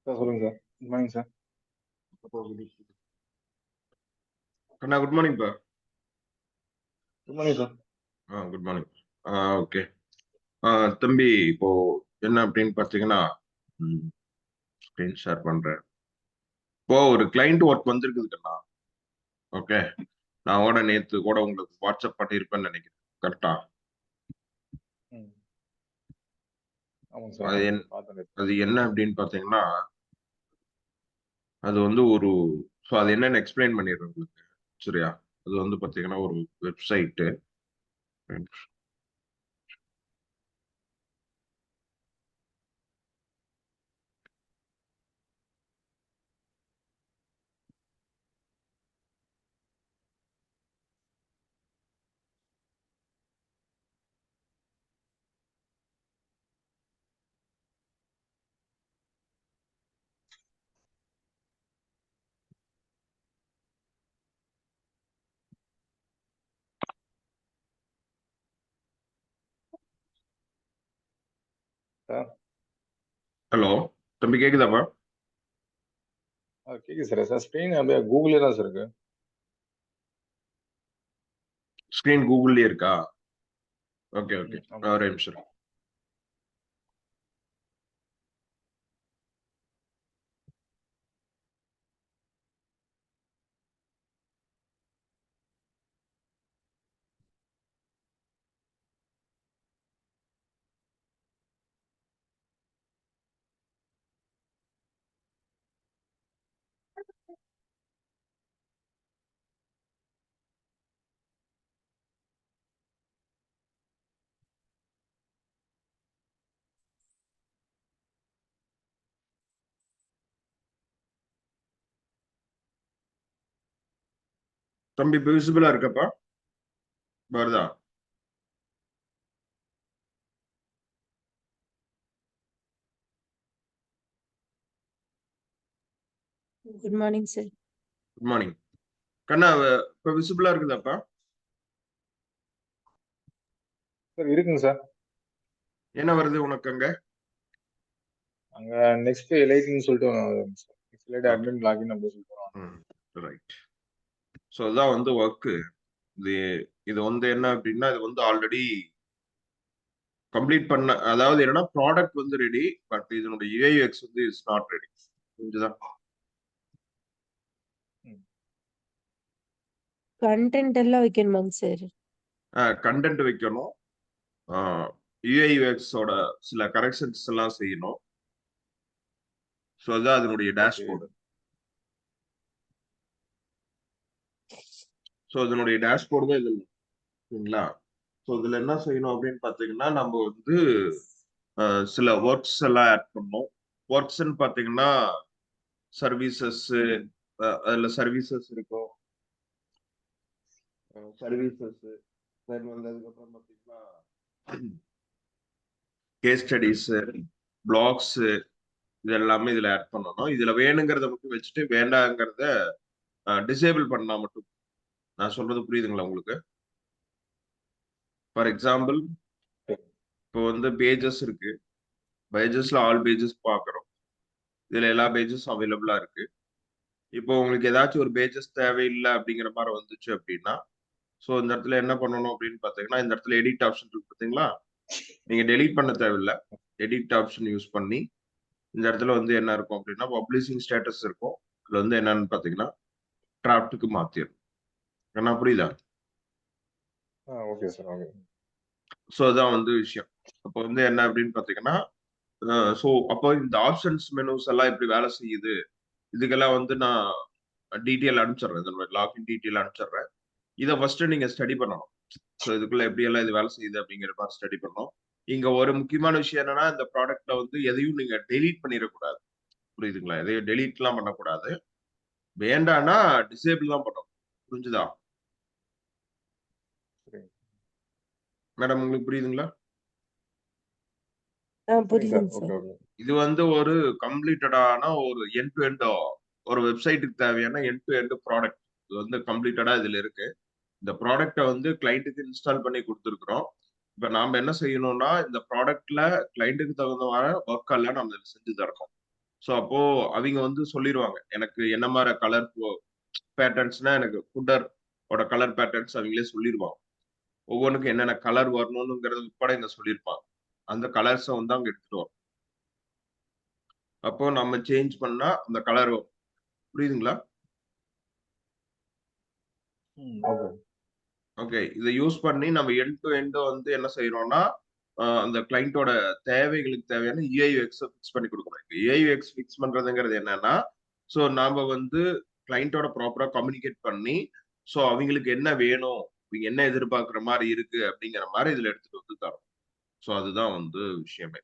Sir சொல்லுங்க sir. Good morning sir. அண்ணா good morning பா. Good morning sir. Good morning. Okay தம்பி, இப்போ என்ன அப்படின்னு பார்த்தீங்கன்னா ஸ்க்ரீன் ஷேர் பண்றேன். இப்போ ஒரு கிளைண்ட் ஒர்க் வந்திருக்குதுண்ணா. ஓகே, நான் கூட நேற்று கூட உங்களுக்கு வாட்ஸ்அப் பண்ணியிருப்பேன்னு நினைக்கிறேன். கரெக்டா? ஆமாங்க சார். அது என்ன அப்படின்னு பார்த்தீங்கன்னா, அது வந்து ஒரு அது என்னன்னு எக்ஸ்பிளைன் பண்ணிடுறேன் உங்களுக்கு. சரியா? அது வந்து பார்த்தீங்கன்னா ஒரு வெப்சைட்டு. சார் ஹலோ தம்பி, கேக்குதாப்பா? கேக்குது சார். சார் ஸ்க்ரீன் அப்படியே கூகுளே தான் சார் இருக்கு. ஸ்கிரீன் கூகுள்லயே இருக்கா? ஓகே ஓகே, ஆமாம் ஒரே சார். நிமிஷம். தம்பி இப்போ விசிபிளா இருக்கப்பா? வருதா? Good morning sir. Good morning கண்ணா. இப்போ விசிபிளா இருக்குதாப்பா? சார் இருக்குங்க சார். என்ன வருது உனக்கு அங்க? அங்க நெக்ஸ்ட் எலைட்னு சொல்லிட்டு வருங்க sir. Next elite admin login அப்படி சொல்லிட்டு வரும். ரைட். ஸோ அதான் வந்து ஒர்க்கு. இது இது வந்து என்ன அப்படின்னா, இது வந்து ஆல்ரெடி கம்ப்ளீட் பண்ண, அதாவது என்னன்னா ப்ராடக்ட் வந்து ரெடி, பட் இதனுடைய யூஐஎக்ஸ் வந்து இஸ் நாட் ரெடி. புரிஞ்சுதா? கண்டென்ட் எல்லாம் வைக்கணுமாங்க சார்? கண்டென்ட் வைக்கணும், யூஐஎக்ஸோட சில கரெக்ஷன்ஸ் எல்லாம் செய்யணும். ஸோ அதான் அதனுடைய டேஷ்போர்டு. ஸோ இதனுடைய டேஷ்போர்டு தான் இதில் இருக்குங்களா? ஸோ இதுல என்ன செய்யணும் அப்படின்னு பார்த்தீங்கன்னா, நம்ம வந்து சில ஒர்க்ஸ் எல்லாம் ஆட் பண்ணணும். ஒர்க்ஸ்ன்னு பார்த்தீங்கன்னா சர்வீசஸ், அதுல சர்வீசஸ் இருக்கும். சர்வீசஸ் தென் வந்து அதுக்கப்புறம் பார்த்தீங்கன்னா கேஸ் ஸ்டடிஸ், பிளாக்ஸ், இது எல்லாமே இதுல ஆட் பண்ணணும். இதுல வேணுங்கிறத மட்டும் வச்சுட்டு வேண்டாங்கிறத டிசேபிள் பண்ணா மட்டும். நான் சொல்றது புரியுதுங்களா உங்களுக்கு? ஃபார் எக்ஸாம்பிள், இப்போ வந்து பேஜஸ் இருக்கு. பேஜஸ்ல ஆல் பேஜஸ் பார்க்குறோம். இதுல எல்லா பேஜஸ் அவைலபிளா இருக்கு. இப்போ உங்களுக்கு ஏதாச்சும் ஒரு பேஜஸ் தேவையில்லை அப்படிங்கிற மாதிரி வந்துச்சு அப்படின்னா, ஸோ இந்த இடத்துல என்ன பண்ணணும் அப்படின்னு பார்த்தீங்கன்னா, இந்த இடத்துல எடிட் ஆப்ஷன் இருக்கு பார்த்தீங்களா? நீங்க டெலீட் பண்ண தேவையில்லை. எடிட் ஆப்ஷன் யூஸ் பண்ணி இந்த இடத்துல வந்து என்ன இருக்கும் அப்படின்னா, பப்ளிஷிங் ஸ்டேட்டஸ் இருக்கும். இதுல வந்து என்னன்னு பார்த்தீங்கன்னா டிராஃப்ட்டுக்கு மாத்திடும். என்ன புரியுதா? Okay sir. ஓகே. ஸோ அதான் வந்து விஷயம். அப்போ வந்து என்ன அப்படின்னு பார்த்தீங்கன்னா, ஸோ அப்போ இந்த ஆப்ஷன்ஸ் மெனுஸ் எல்லாம் எப்படி வேலை செய்யுது, இதுக்கெல்லாம் வந்து நான் டீட்டெயில் அனுப்பிச்சிடுறேன். இதோட லாகின் டீட்டெயில் அனுப்பிச்சிடுறேன். இதை ஃபர்ஸ்ட் நீங்க ஸ்டடி பண்ணணும். ஸோ இதுக்குள்ள எப்படி எல்லாம் இது வேலை செய்யுது அப்படிங்கிற மாதிரி ஸ்டடி பண்ணணும். இங்க ஒரு முக்கியமான விஷயம் என்னன்னா, இந்த ப்ராடக்ட்ல வந்து எதையும் நீங்க டெலீட் பண்ணிடக்கூடாது. புரியுதுங்களா? எதையும் டெலீட் எல்லாம் பண்ணக்கூடாது. வேண்டாம்னா டிசேபிள் தான் பண்ணணும். புரிஞ்சுதா மேடம்? உங்களுக்கு புரியுதுங்களா? புரியுதுங்க சார். இது வந்து ஒரு கம்ப்ளீட்டடான ஒரு எண்ட் டு எண்ட், ஒரு வெப்சைட்டுக்கு தேவையான எண்ட் டு எண்ட் ப்ராடக்ட். இது வந்து கம்ப்ளீட்டடா இதுல இருக்கு. இந்த ப்ராடக்ட்டை வந்து கிளைண்ட்டுக்கு இன்ஸ்டால் பண்ணி கொடுத்துருக்குறோம். இப்ப நாம என்ன செய்யணும்னா, இந்த ப்ராடக்ட்ல கிளைண்ட்டுக்கு தகுந்த ஒர்க் எல்லாம் நம்ம செஞ்சு தரணும். ஸோ அப்போ அவங்க வந்து சொல்லிடுவாங்க எனக்கு என்ன மாதிரி கலர் பேட்டர்ன்ஸ்னா எனக்கு ஃபுட்டரோட கலர் பேட்டர்ன்ஸ் அவங்களே சொல்லிடுவாங்க. ஒவ்வொன்றுக்கும் என்னென்ன கலர் வரணுங்கிறது உட்பட இங்க சொல்லியிருப்பாங்க. அந்த கலர்ஸை வந்து அவங்க எடுத்துட்டு வரும். அப்போ நம்ம சேஞ்ச் பண்ணா அந்த கலர் வரும். புரியுதுங்களா? ஓகே, இதை யூஸ் பண்ணி நம்ம எண்ட் டு எண்ட் வந்து என்ன செய்யறோம்னா அந்த கிளைண்டோட தேவைகளுக்கு தேவையான யூஐஎக்ஸ் ஃபிக்ஸ் பண்ணி கொடுக்கணும். யூஐஎக்ஸ் ஃபிக்ஸ் பண்றதுங்கிறது என்னன்னா, ஸோ நாம வந்து கிளைண்டோட ப்ராப்பரா கம்யூனிகேட் பண்ணி, ஸோ அவங்களுக்கு என்ன வேணும், இவங்க என்ன எதிர்பார்க்குற மாதிரி இருக்கு அப்படிங்கிற மாதிரி இதுல எடுத்துட்டு வந்து தரோம். ஸோ அதுதான் வந்து விஷயமே.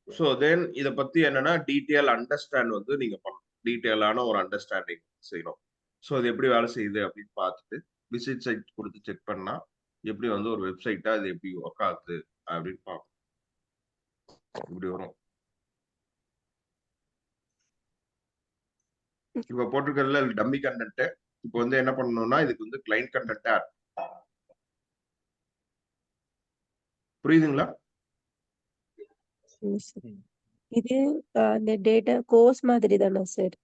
ஸோ தென் இதை பத்தி என்னன்னா டீட்டெயில் அண்டர்ஸ்டாண்ட் வந்து நீங்க பண்ணணும். டீட்டெயிலான ஒரு அண்டர்ஸ்டாண்டிங் செய்யணும். ஸோ அது எப்படி வேலை செய்யுது அப்படின்னு பார்த்துட்டு விசிட் சைட் கொடுத்து செக் பண்ணா எப்படி வந்து ஒரு வெப்சைட்டா அது எப்படி ஒர்க் ஆகுது அப்படின்னு பார்ப்போம். இப்படி வரும். இப்ப போட்டிருக்கிறதுல டம்மி கண்டென்ட். இப்போ வந்து என்ன பண்ணணும்னா இதுக்கு வந்து கிளைண்ட் கண்டென்ட் ஆட். புரியுதுங்களா? இது அந்த டேட்டா கோர்ஸ் மாதிரி தானே சார்?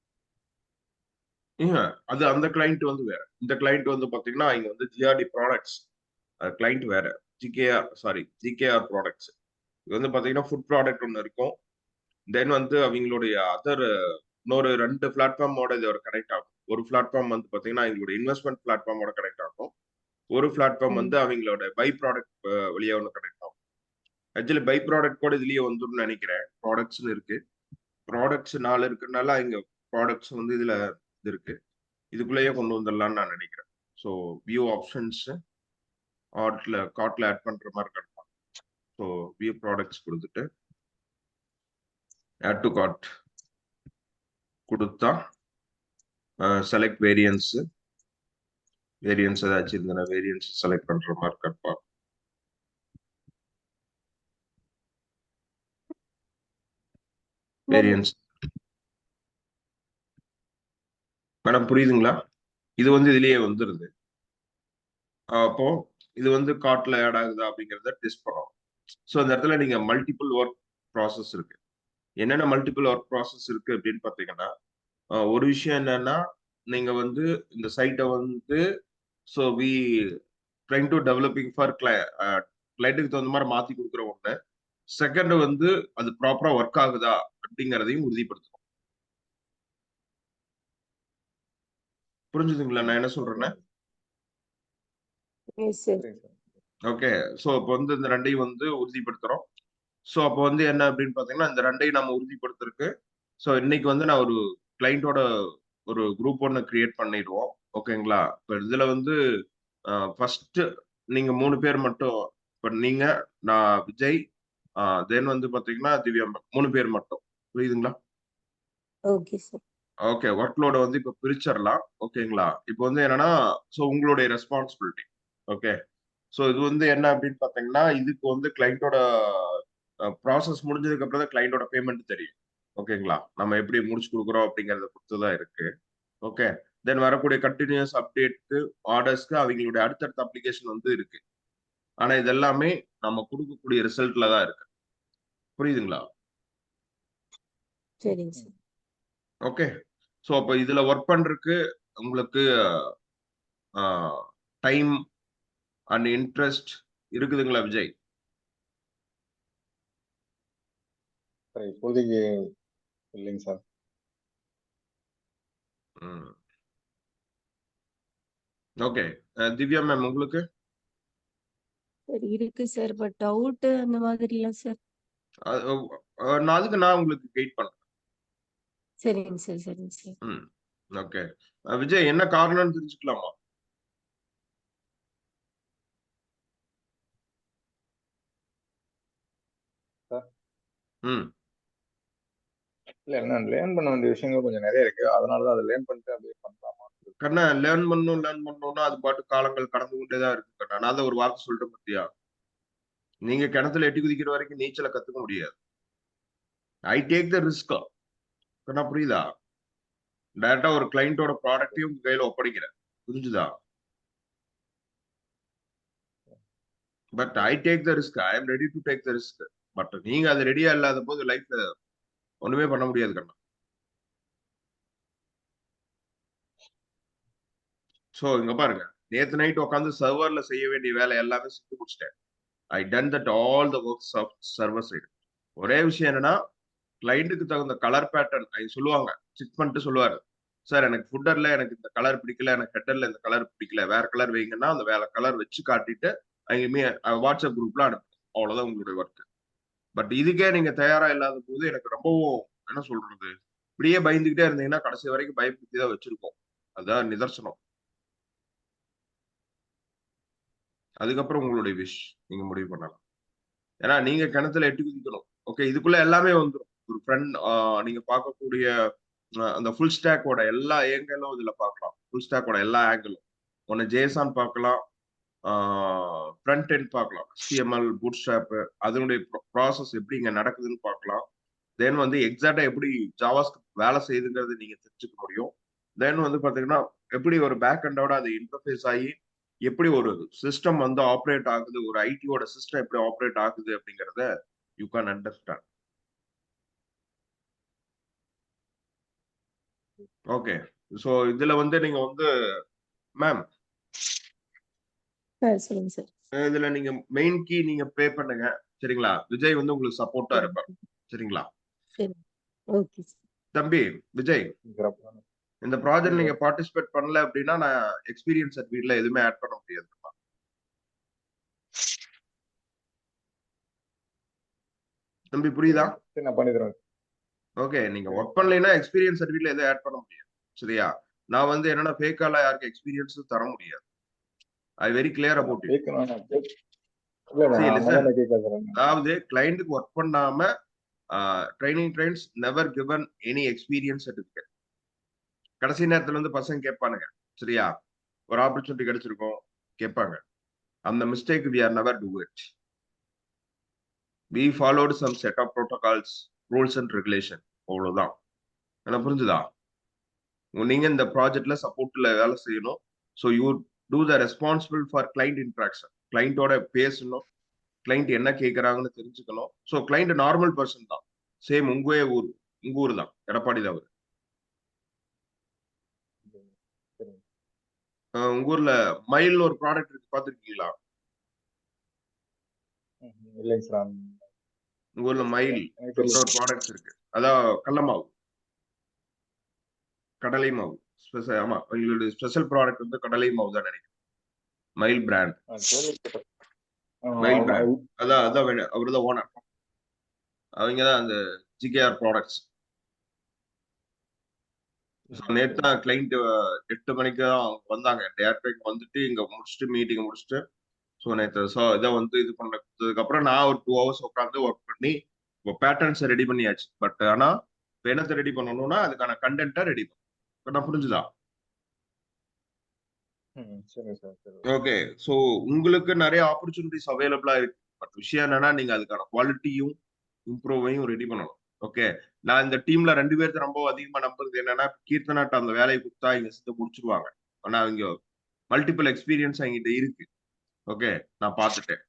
அது அந்த கிளைண்ட் வந்து வேற. இந்த கிளைண்ட் வந்து பாத்தீங்கன்னா இங்க வந்து ஜிஆர்டி ப்ராடக்ட்ஸ் கிளைண்ட் வேற. GKR products. இது வந்து பாத்தீங்கன்னா ஃபுட் ப்ராடக்ட் ஒன்று இருக்கும். தென் வந்து அவங்களுடைய அதர் இன்னொரு 2 பிளாட்ஃபார்மோட இது ஒரு கனெக்ட் ஆகும். ஒரு பிளாட்ஃபார்ம் வந்து பாத்தீங்கன்னா எங்களுடைய இன்வெஸ்ட்மெண்ட் பிளாட்ஃபார்மோட கனெக்ட் ஆகும். ஒரு பிளாட்ஃபார்ம் வந்து அவங்களோட பை ப்ராடக்ட் வழியா ஒன்று கனெக்ட் ஆகும். ஆக்சுவலி பை ப்ராடக்ட் கூட இதுலயே வந்துடும் நினைக்கிறேன். ப்ராடக்ட்ஸ்னு இருக்கு. ப்ராடக்ட்ஸ் 4 இருக்கிறதுனால இங்க ப்ராடக்ட்ஸ் வந்து இதுல இது இருக்கு. இதுக்குள்ளேயே கொண்டு வந்துடலாம்னு நான் நினைக்கிறேன். ஸோ வியூ ஆப்ஷன்ஸ் கார்ட்ல ஆட் பண்ற மாதிரி கிடைக்கும். ஸோ வியூ ப்ராடக்ட்ஸ் கொடுத்துட்டு ஆட் டு கார்ட் கொடுத்தா செலக்ட் வேரியன்ஸ் ஏதாச்சும் இருந்ததுன்னா வேரியன்ஸ் செலக்ட் பண்ற மாதிரி கிடைப்பா. வேரியன்ஸ் மேடம் புரியுதுங்களா? இது வந்து இதுலயே வந்துருது. அப்போ இது வந்து கார்ட்ல ஆட் ஆகுதா அப்படிங்கிறத டெஸ்ட் பண்ணுவோம். ஸோ இந்த இடத்துல நீங்க மல்டிபிள் ஒர்க் ப்ராசஸ் இருக்கு. என்னென்ன மல்டிபிள் ஒர்க் ப்ராசஸ் இருக்கு அப்படின்னு பார்த்தீங்கன்னா, ஒரு விஷயம் என்னன்னா நீங்க வந்து இந்த சைட்டை வந்து so we trying to developing for கிளைண்ட்டுக்கு தகுந்த மாதிரி மாத்தி கொடுக்குற ஒண்ணு. செகண்ட் வந்து அது ப்ராப்பரா ஒர்க் ஆகுதா அப்படிங்கிறதையும் உறுதிப்படுத்தணும். புரிஞ்சுதுங்களா நான் என்ன சொல்றேன்னா? ஓகே, ஸோ இப்போ வந்து இந்த 2ஐயும் வந்து உறுதிப்படுத்துறோம். ஸோ அப்போ வந்து என்ன அப்படின்னு பார்த்தீங்கன்னா இந்த 2ஐயும் நம்ம உறுதிப்படுத்துறதுக்கு ஸோ இன்னைக்கு வந்து நான் ஒரு கிளைண்டோட ஒரு குரூப் ஒன்று கிரியேட் பண்ணிடுவோம். ஓகேங்களா? இப்போ இதுல வந்து ஃபர்ஸ்ட் நீங்க 3 பேர் மட்டும். இப்போ நீங்க, நான், விஜய், தென் வந்து பாத்தீங்கன்னா திவ்யா 3 பேர் மட்டும். புரியுதுங்களா? Okay sir. ஓகே, ஒர்க் லோட வந்து இப்போ பிரிச்சிடலாம். ஓகேங்களா? இப்போ வந்து என்னன்னா ஸோ உங்களுடைய ரெஸ்பான்சிபிலிட்டி. ஓகே, ஸோ இது வந்து என்ன அப்படின்னு பாத்தீங்கன்னா இதுக்கு வந்து கிளைண்டோட ப்ராசஸ் முடிஞ்சதுக்கு அப்புறம் தான் கிளைண்டோட பேமெண்ட் தெரியும். ஓகேங்களா? நம்ம எப்படி முடிச்சு கொடுக்குறோம் அப்படிங்கறத பொறுத்து தான் இருக்கு. ஓகே, தென் வரக்கூடிய கண்டினியூஸ் அப்டேட்க்கு ஆர்டர்ஸ்க்கு அவங்களுடைய அடுத்தடுத்த அப்ளிகேஷன் வந்து இருக்கு. ஆனா இது எல்லாமே நம்ம கொடுக்கக்கூடிய ரிசல்ட்ல தான் இருக்கு. புரியுதுங்களா? சரிங்க சார். ஓகே, ஸோ அப்போ இதுல ஒர்க் பண்றதுக்கு உங்களுக்கு டைம் அண்ட் இன்ட்ரெஸ்ட் இருக்குதுங்களா விஜய்? இப்போதைக்கு இல்லைங்க சார். ஓகே, திவ்யா மேம் உங்களுக்கு? இருக்கு சார், பட் டவுட் அந்த மாதிரி இல்ல சார். நான் உங்களுக்கு கைட் பண்றேன். சரிங்க சார், சரிங்க சார். ஓகே, விஜய் என்ன காரணம்னு தெரிஞ்சுக்கலாமா? இல்ல என்ன லேர்ன் பண்ண வேண்டிய விஷயங்கள் கொஞ்சம் நிறைய இருக்கு. அதனாலதான் அதை லேர்ன் பண்ணிட்டு அப்படியே பண்ணலாமா? கண்ணா லேர்ன் பண்ணணும்னா அது பாட்டு காலங்கள் கடந்து கொண்டேதான் இருக்கு கண்ணா. நான் தான் ஒரு வார்த்தை சொல்லிட்டு பத்தியா, நீங்க கிணத்துல எட்டி குதிக்கிற வரைக்கும் நீச்சலை கத்துக்க முடியாது. I take the risk. கண்ணா புரியுதா? டைரக்டா ஒரு கிளைண்டோட ப்ராடக்டையும் உங்க கையில ஒப்படைக்கிறேன். புரிஞ்சுதா? But I take the risk. I am ready to take the risk. But நீங்க அது ரெடியா இல்லாத போது லைஃப்ல ஒண்ணுமே பண்ண முடியாது கண்ணா. சோ இங்க பாருங்க, நேத்து நைட் உட்காந்து சர்வர்ல செய்ய வேண்டிய வேலை எல்லாமே செஞ்சு முடிச்சிட்டேன். I done that all the works of server side. ஒரே விஷயம் என்னன்னா, கிளைண்ட்டுக்கு தகுந்த கலர் பேட்டர்ன் அது சொல்லுவாங்க, செக் பண்ணிட்டு சொல்லுவாரு, சார் எனக்கு ஃபுட்டர்ல எனக்கு இந்த கலர் பிடிக்கல, எனக்கு ஹெட்டர்ல இந்த கலர் பிடிக்கல, வேற கலர் வைங்கன்னா அந்த வேற கலர் வச்சு காட்டிட்டு அங்கேயுமே வாட்ஸ்அப் குரூப்ல அனுப்பு. அவ்வளவுதான் உங்களுடைய ஒர்க். பட் இதுக்கே நீங்க தயாரா இல்லாத போது எனக்கு ரொம்பவும் என்ன சொல்றது, இப்படியே பயந்துகிட்டே இருந்தீங்கன்னா கடைசி வரைக்கும் பயப்படுத்தி தான் வச்சிருக்கோம். அதுதான் நிதர்சனம். அதுக்கப்புறம் உங்களுடைய விஷ், நீங்க முடிவு பண்ணலாம். ஏன்னா நீங்க கிணத்துல எட்டு குதிக்கணும். ஓகே, இதுக்குள்ள எல்லாமே வந்துடும். ஒரு ஃப்ரெண்ட் நீங்க பார்க்கக்கூடிய அந்த ஃபுல் ஸ்டாக்கோட எல்லா ஏங்கிளும் இதுல பார்க்கலாம். ஃபுல் ஸ்டாக்கோட எல்லா ஆங்கிளும். ஒன்னு ஜேசான் பார்க்கலாம், ஃப்ரண்ட் எண்ட் பார்க்கலாம், HTML பூட் ஸ்ட்ராப் அதனுடைய ப்ராசஸ் எப்படி இங்க நடக்குதுன்னு பார்க்கலாம். தென் வந்து எக்ஸாக்டா எப்படி ஜாவாஸ்கிரிப்ட் வேலை செய்யுதுங்கிறது நீங்க தெரிஞ்சுக்க முடியும். தென் வந்து பாத்தீங்கன்னா எப்படி ஒரு பேக் எண்டோட அது இன்டர்ஃபேஸ் ஆகி எப்படி ஒரு சிஸ்டம் வந்து ஆப்ரேட் ஆகுது, ஒரு ஐடியோட சிஸ்டம் எப்படி ஆப்ரேட் ஆகுது அப்படிங்கறத you can understand. Okay, so இதுல வந்து நீங்க வந்து மேம் சொல்லுங்க சார். இதுல நீங்க மெயின் கீ நீங்க பே பண்ணுங்க, சரிங்களா? விஜய் வந்து உங்களுக்கு சப்போர்ட்டா இருப்பார், சரிங்களா? சரி, ஓகே சார். தம்பி விஜய், இந்த ப்ராஜெக்ட் நீங்க பார்ட்டிசிபேட் பண்ணல அப்படின்னா நான் எக்ஸ்பீரியன்ஸ் சர்டிஃபிகேட்ல எதுவுமே ஆட் பண்ண முடியாது. தம்பி புரியுதா? நான் பண்ணிடுறேன். ஓகே, நீங்க ஒர்க் பண்ணலைன்னா எக்ஸ்பீரியன்ஸ் சர்டிஃபிகேட்ல எதுவும் ஆட் பண்ண முடியாது, சரியா? நான் வந்து என்னன்னா ஃபேக்கால யாருக்கு எக்ஸ்பீரியன்ஸ் தர முடியாது. I very clear about it. அதாவது கிளையண்ட்டுக்கு ஒர்க் பண்ணாம training trains never given any experience certificate. கடைசி நேரத்துல வந்து பசங்க கேட்பானுங்க, சரியா? ஒரு ஆப்பர்ச்சுனிட்டி கிடைச்சிருக்கும், கேட்பாங்க. அந்த mistake we are never do it. We followed some set of protocols, rules and regulation. அவ்வளவுதான். என்ன புரிஞ்சுதா? நீங்க இந்த ப்ராஜெக்ட்ல சப்போர்ட்ல வேலை செய்யணும். So you do the responsible for client interaction. கிளைண்டோட பேசணும், கிளைண்ட் என்ன கேட்கறாங்கன்னு தெரிஞ்சுக்கணும். ஸோ கிளைண்ட் நார்மல் பர்சன் தான், சேம் உங்க ஊர் தான், எடப்பாடி தான் அவரு. உங்க ஊர்ல மயில்னு ஒரு ப்ராடக்ட் இருக்கு, பாத்துருக்கீங்களா? உங்க ஊர்ல மயில் ஒரு ப்ராடக்ட்ஸ் இருக்கு, அதான் கடலை மாவு, கடலை மாவு. ஆமா, எங்களுடைய ஸ்பெஷல் ப்ராடக்ட் வந்து கடலை மாவு தான் நினைக்கிறேன். மயில் பிராண்ட், மயில் பிராண்ட். அதான் அவரு தான் ஓனர். அவங்க தான் அந்த GKR ப்ராடக்ட்ஸ். நேற்று தான் கிளைண்ட் 8 மணிக்கு தான் வந்தாங்க. டேரக்ட் வந்துட்டு இங்க முடிச்சுட்டு மீட்டிங் முடிச்சுட்டு, ஸோ நேற்று இதை வந்து இது பண்ணதுக்கு அப்புறம் நான் ஒரு 2 hours உட்காந்து ஒர்க் பண்ணி இப்போ பேட்டர்ன்ஸை ரெடி பண்ணியாச்சு. பட் ஆனா இப்போ என்னத்தை ரெடி பண்ணணும்னா அதுக்கான கண்டென்ட்டை ரெடி பண்ண. புரிஞ்சுதா? ஓகே, ஸோ உங்களுக்கு நிறைய ஆப்பர்ச்சுனிட்டிஸ் அவைலபிளா இருக்கு. பட் விஷயம் என்னன்னா நீங்க அதுக்கான குவாலிட்டியும் இம்ப்ரூவையும் ரெடி பண்ணணும். ஓகே, நான் இந்த டீம்ல 2 பேருக்கு ரொம்ப அதிகமா நம்புறது என்னன்னா, கீர்த்தனாட்ட அந்த வேலையை கொடுத்தா இங்க செஞ்சு முடிச்சிருவாங்க. ஆனா அவங்க மல்டிபிள் எக்ஸ்பீரியன்ஸ் என்கிட்ட இருக்கு. ஓகே, நான் பார்த்துட்டேன்.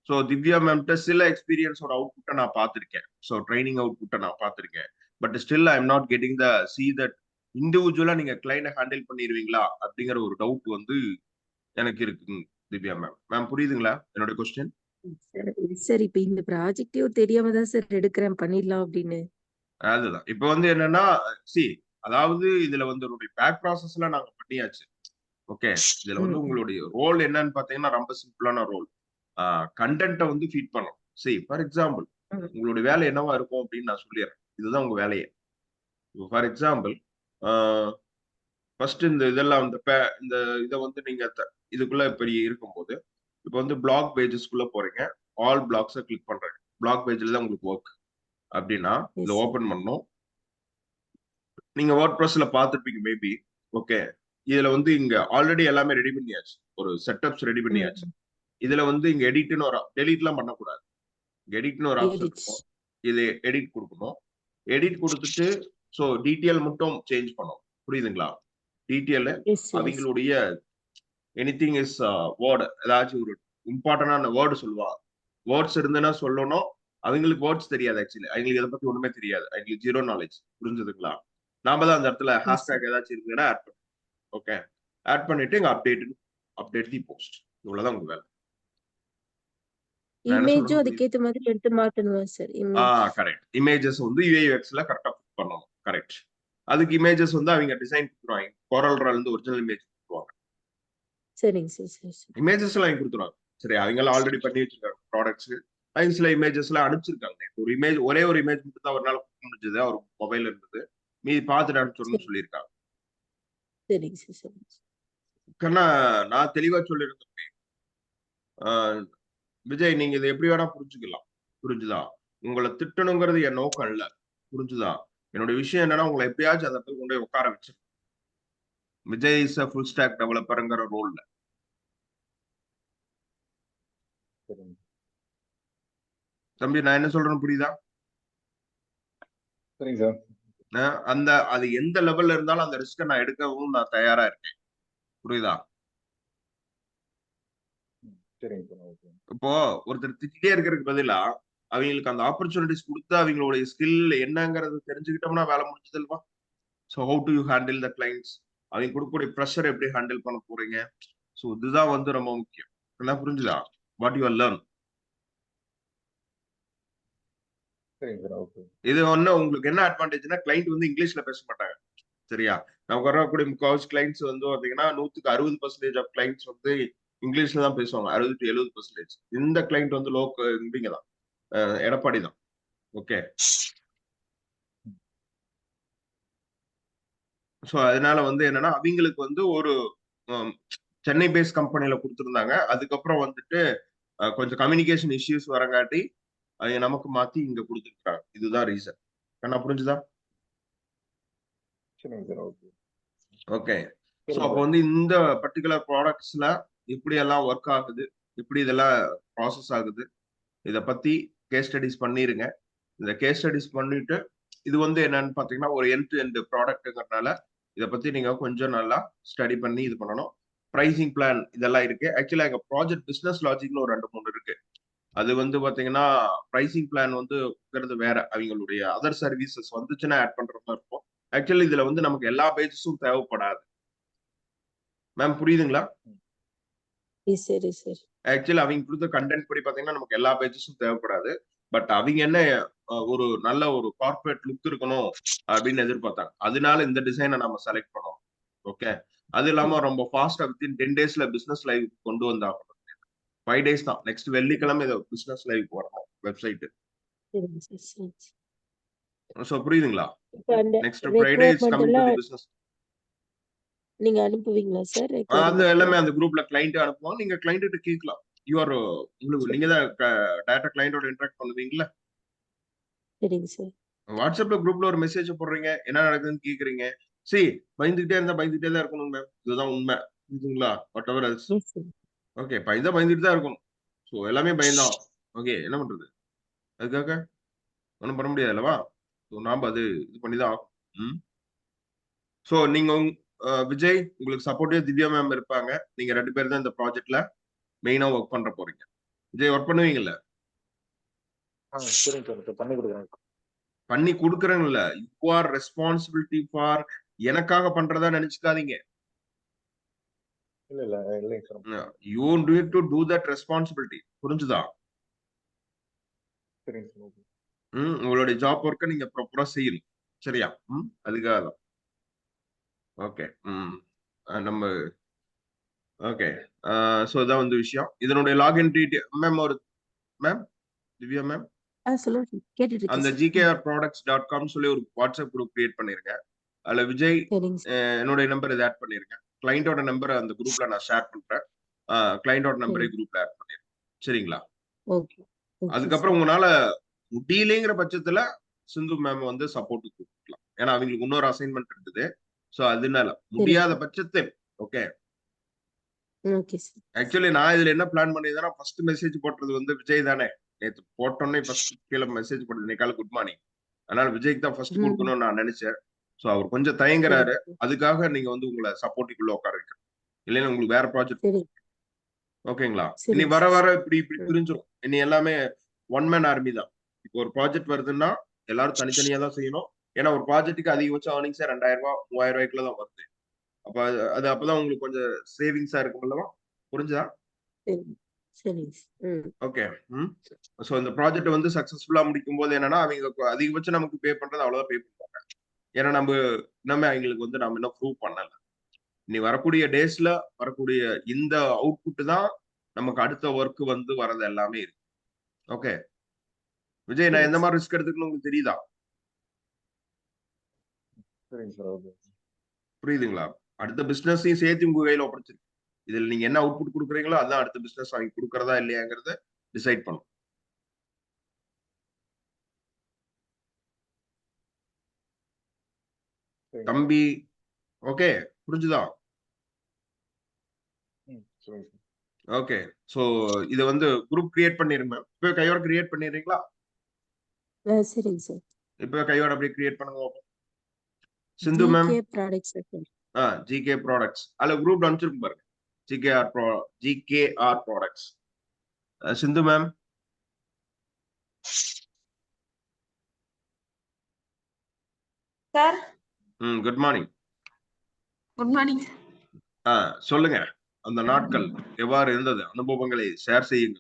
ஸோ திவ்யா மேம்கிட்ட சில எக்ஸ்பீரியன்ஸோட அவுட்புட்டை நான் பார்த்துருக்கேன். ஸோ ட்ரைனிங் அவுட்புட்டை நான் பார்த்துருக்கேன். But still I am not getting the see that இண்டிவிஜுவலா நீங்க கிளைண்ட ஹேண்டில் பண்ணிடுவீங்களா அப்படிங்கிற ஒரு டவுட் வந்து எனக்கு இருக்கு திவ்யா மேம். மேம் புரியுதுங்களா என்னோட கொஸ்டின்? சார் இப்ப இந்த ப்ராஜெக்டே தெரியாம தான் சார் எடுக்கிறேன், பண்ணிடலாம் அப்படின்னு. அதுதான் இப்ப வந்து என்னன்னா, அதாவது இதுல வந்து ஒரு பேக் ப்ராசஸ்ல நாங்க பண்ணியாச்சு. ஓகே, இதுல வந்து உங்களுடைய ரோல் என்னன்னு பாத்தீங்கன்னா ரொம்ப சிம்பிளான ரோல். கண்டென்ட்டை வந்து ஃபீட் பண்ணணும். ஃபார் எக்ஸாம்பிள் உங்களுடைய வேலை என்னவா இருக்கும் அப்படின்னு நான் சொல்லிடுறேன். இதுதான் உங்க வேலையே. ஃபார் எக்ஸாம்பிள் ஃபர்ஸ்ட் இந்த இதெல்லாம் இந்த இதை வந்து நீங்க இதுக்குள்ள பெரிய இருக்கும்போது இப்போ வந்து பிளாக் பேஜஸ்க்குள்ள போறீங்க, ஆல் பிளாக்ஸை கிளிக் பண்றீங்க. பிளாக் பேஜ்ல தான் உங்களுக்கு ஒர்க் அப்படின்னா இதை ஓபன் பண்ணணும். நீங்க வேர்ட்பிரஸ்ல பார்த்துருப்பீங்க மேபி. ஓகே, இதுல வந்து இங்க ஆல்ரெடி எல்லாமே ரெடி பண்ணியாச்சு, ஒரு செட்டப்ஸ் ரெடி பண்ணியாச்சு. இதுல வந்து இங்க எடிட்னு ஒரு டெலிட்லாம் பண்ணக்கூடாது. எடிட்னு ஒரு ஆப்ஷன் இருக்கும், இது எடிட் கொடுக்கணும். எடிட் கொடுத்துட்டு ஸோ டீட்டெயில் மட்டும் சேஞ்ச் பண்ணணும். புரியுதுங்களா? டீட்டெயில் அவங்களுடைய எனிதிங் இஸ் வேர்டு, ஏதாச்சும் ஒரு இம்பார்ட்டன்டான வேர்டு சொல்லுவாங்க. வேர்ட்ஸ் இருந்துன்னா சொல்லணும், அவங்களுக்கு வேர்ட்ஸ் தெரியாது. ஆக்சுவலி அவங்களுக்கு இதை பத்தி ஒண்ணுமே தெரியாது. அவங்களுக்கு 0 நாலேஜ். புரிஞ்சதுங்களா? நாம தான் அந்த இடத்துல Yes, sir. ஹேஷ்டேக் ஏதாச்சும் இருக்குன்னா ஆட் பண்ணும். ஓகே, ஆட் பண்ணிட்டு இங்க அப்டேட் தி போஸ்ட். இவ்வளவுதான் உங்க வேலை. நான் என்ன இமேஜும் சொல்றேன்னு புரியுது? அதுக்கேத்த மாதிரி எடுத்து மாத்தணுமா சார்? இமேஜ். கரெக்ட். இமேஜஸ் வந்து UIUXல கரெக்டா பிக் பண்ணணும். கரெக்ட். அதுக்கு இமேஜஸ் வந்து அவங்க டிசைன் கொடுத்துருவாங்க. CorelDRAW இருந்து ஒரிஜினல் இமேஜ் கொடுத்துருவாங்க. சரிங்க சார், சரி சார். இமேஜஸ் எல்லாம் வாங்கி கொடுத்துருவாங்க. சரி, அவங்க ஆல்ரெடி பண்ணி வச்சிருக்காங்க ப்ராடக்ட்ஸ். அவங்க சில இமேஜஸ் எல்லாம் அனுப்பிச்சிருக்காங்க. ஒரு இமேஜ், ஒரே ஒரு இமேஜ் மட்டும் தான் ஒரு நாள் கொடுக்க முடிஞ்சது. அவர் மொபைல் இருந்தது. மீதி பார்த்துட்டு அனுப்பிச்சோம்னு சொல்லியிருக்காங்க. சரிங்க சார், சரிங்க சார். கண்ணா, நான் தெளிவா சொல்லியிருந்தேன். விஜய், நீங்க இதை எப்படி வேணா புரிஞ்சுக்கலாம். புரிஞ்சுதா? உங்களை திட்டணுங்கிறது என் நோக்கம் இல்ல. புரிஞ்சுதா? என்னோட விஷயம் என்னன்னா, உங்களை எப்படியாச்சும் அந்த இடத்துல கொண்டு போய் உட்கார வச்சு. Vijay is a full stack டெவலப்பர்ங்கிற ரோல்ல. தம்பி, நான் என்ன சொல்றேன்னு புரியுதா? சரிங்க சார். அது எந்த லெவல்ல இருந்தாலும் அந்த ரிஸ்கை நான் எடுக்கவும் நான் தயாரா இருக்கேன். புரியுதா? சரிங்க சார். ஓகே. இப்போ ஒருத்தர் திட்டிட்டே இருக்கிறதுக்கு பதிலா அவங்களுக்கு அந்த ஆப்பர்ச்சுனிட்டிஸ் கொடுத்து அவங்களுடைய ஸ்கில் என்னங்கிறது தெரிஞ்சுக்கிட்டோம்னா வேலை முடிஞ்சதுல்வா? So how do you handle the கிளைண்ட்ஸ், அவங்க கொடுக்கக்கூடிய ப்ரெஷர் எப்படி ஹேண்டில் பண்ண போறீங்க? ஸோ இதுதான் வந்து ரொம்ப முக்கியம். என்ன புரிஞ்சுதா? What you learn. சரிங்க சார். ஓகே. இது ஒண்ணு உங்களுக்கு என்ன அட்வான்டேஜ்னா, கிளைண்ட் வந்து இங்கிலீஷ்ல பேச மாட்டாங்க. சரியா? நமக்கு வரக்கூடிய முக்காவாசி கிளைண்ட்ஸ் வந்து பாத்தீங்கன்னா 100க்கு 60% ஆஃப் கிளைண்ட்ஸ் வந்து இங்கிலீஷ்ல தான் பேசுவாங்க. 60 to 70%. இந்த கிளைண்ட் வந்து இங்க தான், எடப்பாடி தான். ஓகே. ஸோ அதனால வந்து என்னன்னா, அவங்களுக்கு வந்து ஒரு சென்னை பேஸ் கம்பெனில கொடுத்துருந்தாங்க. அதுக்கப்புறம் வந்துட்டு கொஞ்சம் கம்யூனிகேஷன் இஷ்யூஸ் வரங்காட்டி அதை நமக்கு மாத்தி இங்க கொடுத்துருக்காங்க. இதுதான் ரீசன். கண்ணா, புரிஞ்சுதா? சரிங்க சார். ஓகே. ஓகே. ஸோ அப்போ வந்து இந்த பர்டிகுலர் ப்ராடக்ட்ஸ்ல இப்படி எல்லாம் ஒர்க் ஆகுது, இப்படி இதெல்லாம் ப்ராசஸ் ஆகுது, இதை பத்தி கேஸ் ஸ்டடிஸ் பண்ணிருங்க. இந்த கேஸ் ஸ்டடிஸ் பண்ணிட்டு இது வந்து என்னன்னு பாத்தீங்கன்னா ஒரு எண்ட் டு எண்ட் ப்ராடக்ட்ங்கிறதுனால இதை பத்தி நீங்க கொஞ்சம் நல்லா ஸ்டடி பண்ணி இது பண்ணணும். ப்ரைசிங் பிளான் இதெல்லாம் இருக்கு. ஆக்சுவலா எங்க ப்ராஜெக்ட் பிசினஸ் லாஜிக்னு ஒரு 2-3 இருக்கு. அது வந்து பாத்தீங்கன்னா ப்ரைசிங் பிளான் வந்து வேற, அவங்களுடைய அதர் சர்வீசஸ் வந்துச்சுன்னா ஆட் பண்ற மாதிரி இருக்கும். ஆக்சுவலி இதுல வந்து நமக்கு எல்லா பேஜஸும் தேவைப்படாது. மேம், புரியுதுங்களா? சரி சார். ஆக்சுவலி அவங்க கொடுத்த கண்டென்ட் படி பாத்தீங்கன்னா நமக்கு எல்லா பேஜஸும் தேவைப்படாது. பட் அவங்க என்ன ஒரு நல்ல ஒரு கார்பரேட் லுக் இருக்கணும் அப்படின்னு எதிர்பார்த்தாங்க. அதனால இந்த டிசைனை நம்ம செலக்ட் பண்ணோம். ஓகே. அது இல்லாம ரொம்ப ஃபாஸ்டா வித்தின் 10 daysல பிசினஸ் லைவ் கொண்டு வந்தாகணும். 5 days தான். நெக்ஸ்ட் வெள்ளிக்கிழமை இதை பிசினஸ் லைவ் வரணும் வெப்சைட். சரிங்க சார், சரி. சோ புரியுதுங்களா? இப்ப அந்த next Friday is requirement coming to எல்லாம் தி பிசினஸ். நீங்க அனுப்புவீங்களா சார்? அது ரெக்வயர்மெண்ட் எல்லாமே அந்த குரூப்ல கிளைண்ட் அனுப்புவாங்க. நீங்க கிளைண்ட் கிட்ட கேட்கலாம். நீங்க தான் டைரக்டா கிளைண்டோட இன்டராக்ட் பண்ணுவீங்களா? சரிங்க சார். வாட்ஸ்அப்ல குரூப்ல ஒரு மெசேஜ் போடுறீங்க, என்ன நடக்குதுன்னு கேக்குறீங்க. பயந்துகிட்டே தான் இருக்கணும் மேம். இதுதான் உண்மை. புரியுதுங்களா? What ever else. Yes sir. Okay, பயந்துட்டு தான் இருக்கணும். ஸோ எல்லாமே பயந்தான். ஓகே, என்ன பண்றது? அதுக்காக ஒன்றும் பண்ண முடியாது அல்லவா? ஸோ நாம அது இது பண்ணி தான் ஆகும். ஸோ நீங்க விஜய், உங்களுக்கு சப்போர்ட்டிவா திவ்யா மேம் இருப்பாங்க. நீங்க 2 பேர் தான் இந்த ப்ராஜெக்ட்ல மெயினா ஒர்க் பண்ற போறீங்க. விஜய், ஒர்க் பண்ணுவீங்கல்ல? சரிங்க சார். பண்ணி கொடுக்குறேன். பண்ணி கொடுக்குறேன்னு இல்ல, யூ ஆர் ரெஸ்பான்சிபிலிட்டி ஃபார், எனக்காக பண்றதா நினைச்சுக்காதீங்க. இல்லைங்க sir. You need to do that responsibility. புரிஞ்சுதா? சரிங்க சார். ஓகே. உங்களுடைய ஜாப் ஒர்க்கை நீங்க ப்ராப்பரா செய்யணும். சரியா? அதுக்காக தான். ஓகே. நம்ம ஓகே. ஸோ இதான் வந்து விஷயம். இதனுடைய login detail ma'am Divya ma'am, சொல்லுங்க. கேட்டுட்டு இருக்கேன் அந்த சார். gkrproducts.com சொல்லி ஒரு வாட்ஸ்அப் குரூப் கிரியேட் பண்ணிருங்க. அதுல விஜய் சரிங்க சார். என்னுடைய நம்பர் இதை ஆட் பண்ணிருக்கேன். கிளைண்டோட நம்பர் அந்த குரூப்ல நான் ஷேர் பண்றேன். கிளைண்டோட நம்பரை குரூப்ல ஆட் பண்ணிருக்கேன். சரிங்களா? ஓகே. அதுக்கப்புறம் உங்களால முடியலைங்கிற பட்சத்துல சிந்து மேம் வந்து சப்போர்ட் கொடுக்கலாம். ஏன்னா அவங்களுக்கு இன்னொரு அசைன்மெண்ட் இருக்குது. ஸோ அதனால முடியாத பட்சத்தில் ஓகே. Okay sir. ஆக்சுவலி நான் இதுல என்ன பிளான் பண்ணியிருந்தேன்னா, ஃபர்ஸ்ட் மெசேஜ் போட்டது வந்து விஜய் தானே. நேற்று போட்டோன்னே ஃபர்ஸ்ட் கீழே மெசேஜ் போட்டது இன்னைக்கு குட் மார்னிங். அதனால விஜய்க்கு தான் ஃபர்ஸ்ட் கொடுக்கணும்னு நான் நினைச்சேன். ஸோ அவர் கொஞ்சம் தயங்குறாரு. அதுக்காக நீங்க வந்து உங்களை சப்போர்ட்டிக்குள்ள உட்கார வைக்கணும். இல்லைன்னா உங்களுக்கு வேற ப்ராஜெக்ட். ஓகேங்களா? இனி வர இப்படி பிரிஞ்சிடும். இனி எல்லாமே ஒன் மேன் ஆர்மி தான். ஒரு ப்ராஜெக்ட் வருதுன்னா எல்லாரும் தனித்தனியா தான் செய்யணும். ஏன்னா ஒரு ப்ராஜெக்ட்டுக்கு அதிகபட்சம் ஏர்னிங்ஸே 2000 ரூபாய் 3000 ரூபாய்க்குள்ள தான் வருது. அப்ப அது அப்பதான் உங்களுக்கு கொஞ்சம் சேவிங்ஸா இருக்கும் அல்லவா? புரிஞ்சுதா? ஓகே. சோ இந்த ப்ராஜெக்ட் வந்து சக்சஸ்ஃபுல்லா முடிக்கும் போது என்னன்னா அவங்க அதிகபட்சம் நமக்கு பே பண்றது அவ்வளவுதான் பே பண்ணுவாங்க. ஏன்னா நம்ம இன்னுமே அவங்களுக்கு வந்து நம்ம இன்னும் ப்ரூவ் பண்ணல. நீ வரக்கூடிய டேஸ்ல வரக்கூடிய இந்த அவுட்புட் தான் நமக்கு அடுத்த ஒர்க் வந்து வரது எல்லாமே இருக்கு. ஓகே விஜய், நான் எந்த மாதிரி ரிஸ்க் எடுத்துக்கணும் உங்களுக்கு தெரியுதா? சரிங்க சார். ஓகே. புரியுதுங்களா? அடுத்த பிசினஸையும் சேர்த்து உங்க கையில ஒப்படைச்சிருக்கு. இதுல நீங்க என்ன அவுட்புட் கொடுக்குறீங்களோ அதான் அடுத்த பிசினஸ் வாங்கி கொடுக்கறதா இல்லையாங்கிறத டிசைட் பண்ணும். தம்பி ஓகே புரிஞ்சுதா? ஓகே. சோ இத வந்து குரூப் கிரியேட் பண்ணிருங்க. இப்போ கையோட கிரியேட் பண்ணிடுறீங்களா? சரிங்க சார். இப்போ கையோட அப்படியே கிரியேட் பண்ணுங்க. சிந்து மேம் ஜிகே ப்ராடக்ட்ஸ் அதுல குரூப் அனுப்பிச்சிருக்கும் பாருங்க. GKR products. Sindhu ma'am. Sir. Good morning. Good morning. சொல்லுங்க, அந்த நாட்கள் எவ்வாறு இருந்தது? அனுபவங்களை ஷேர் செய்யுங்க.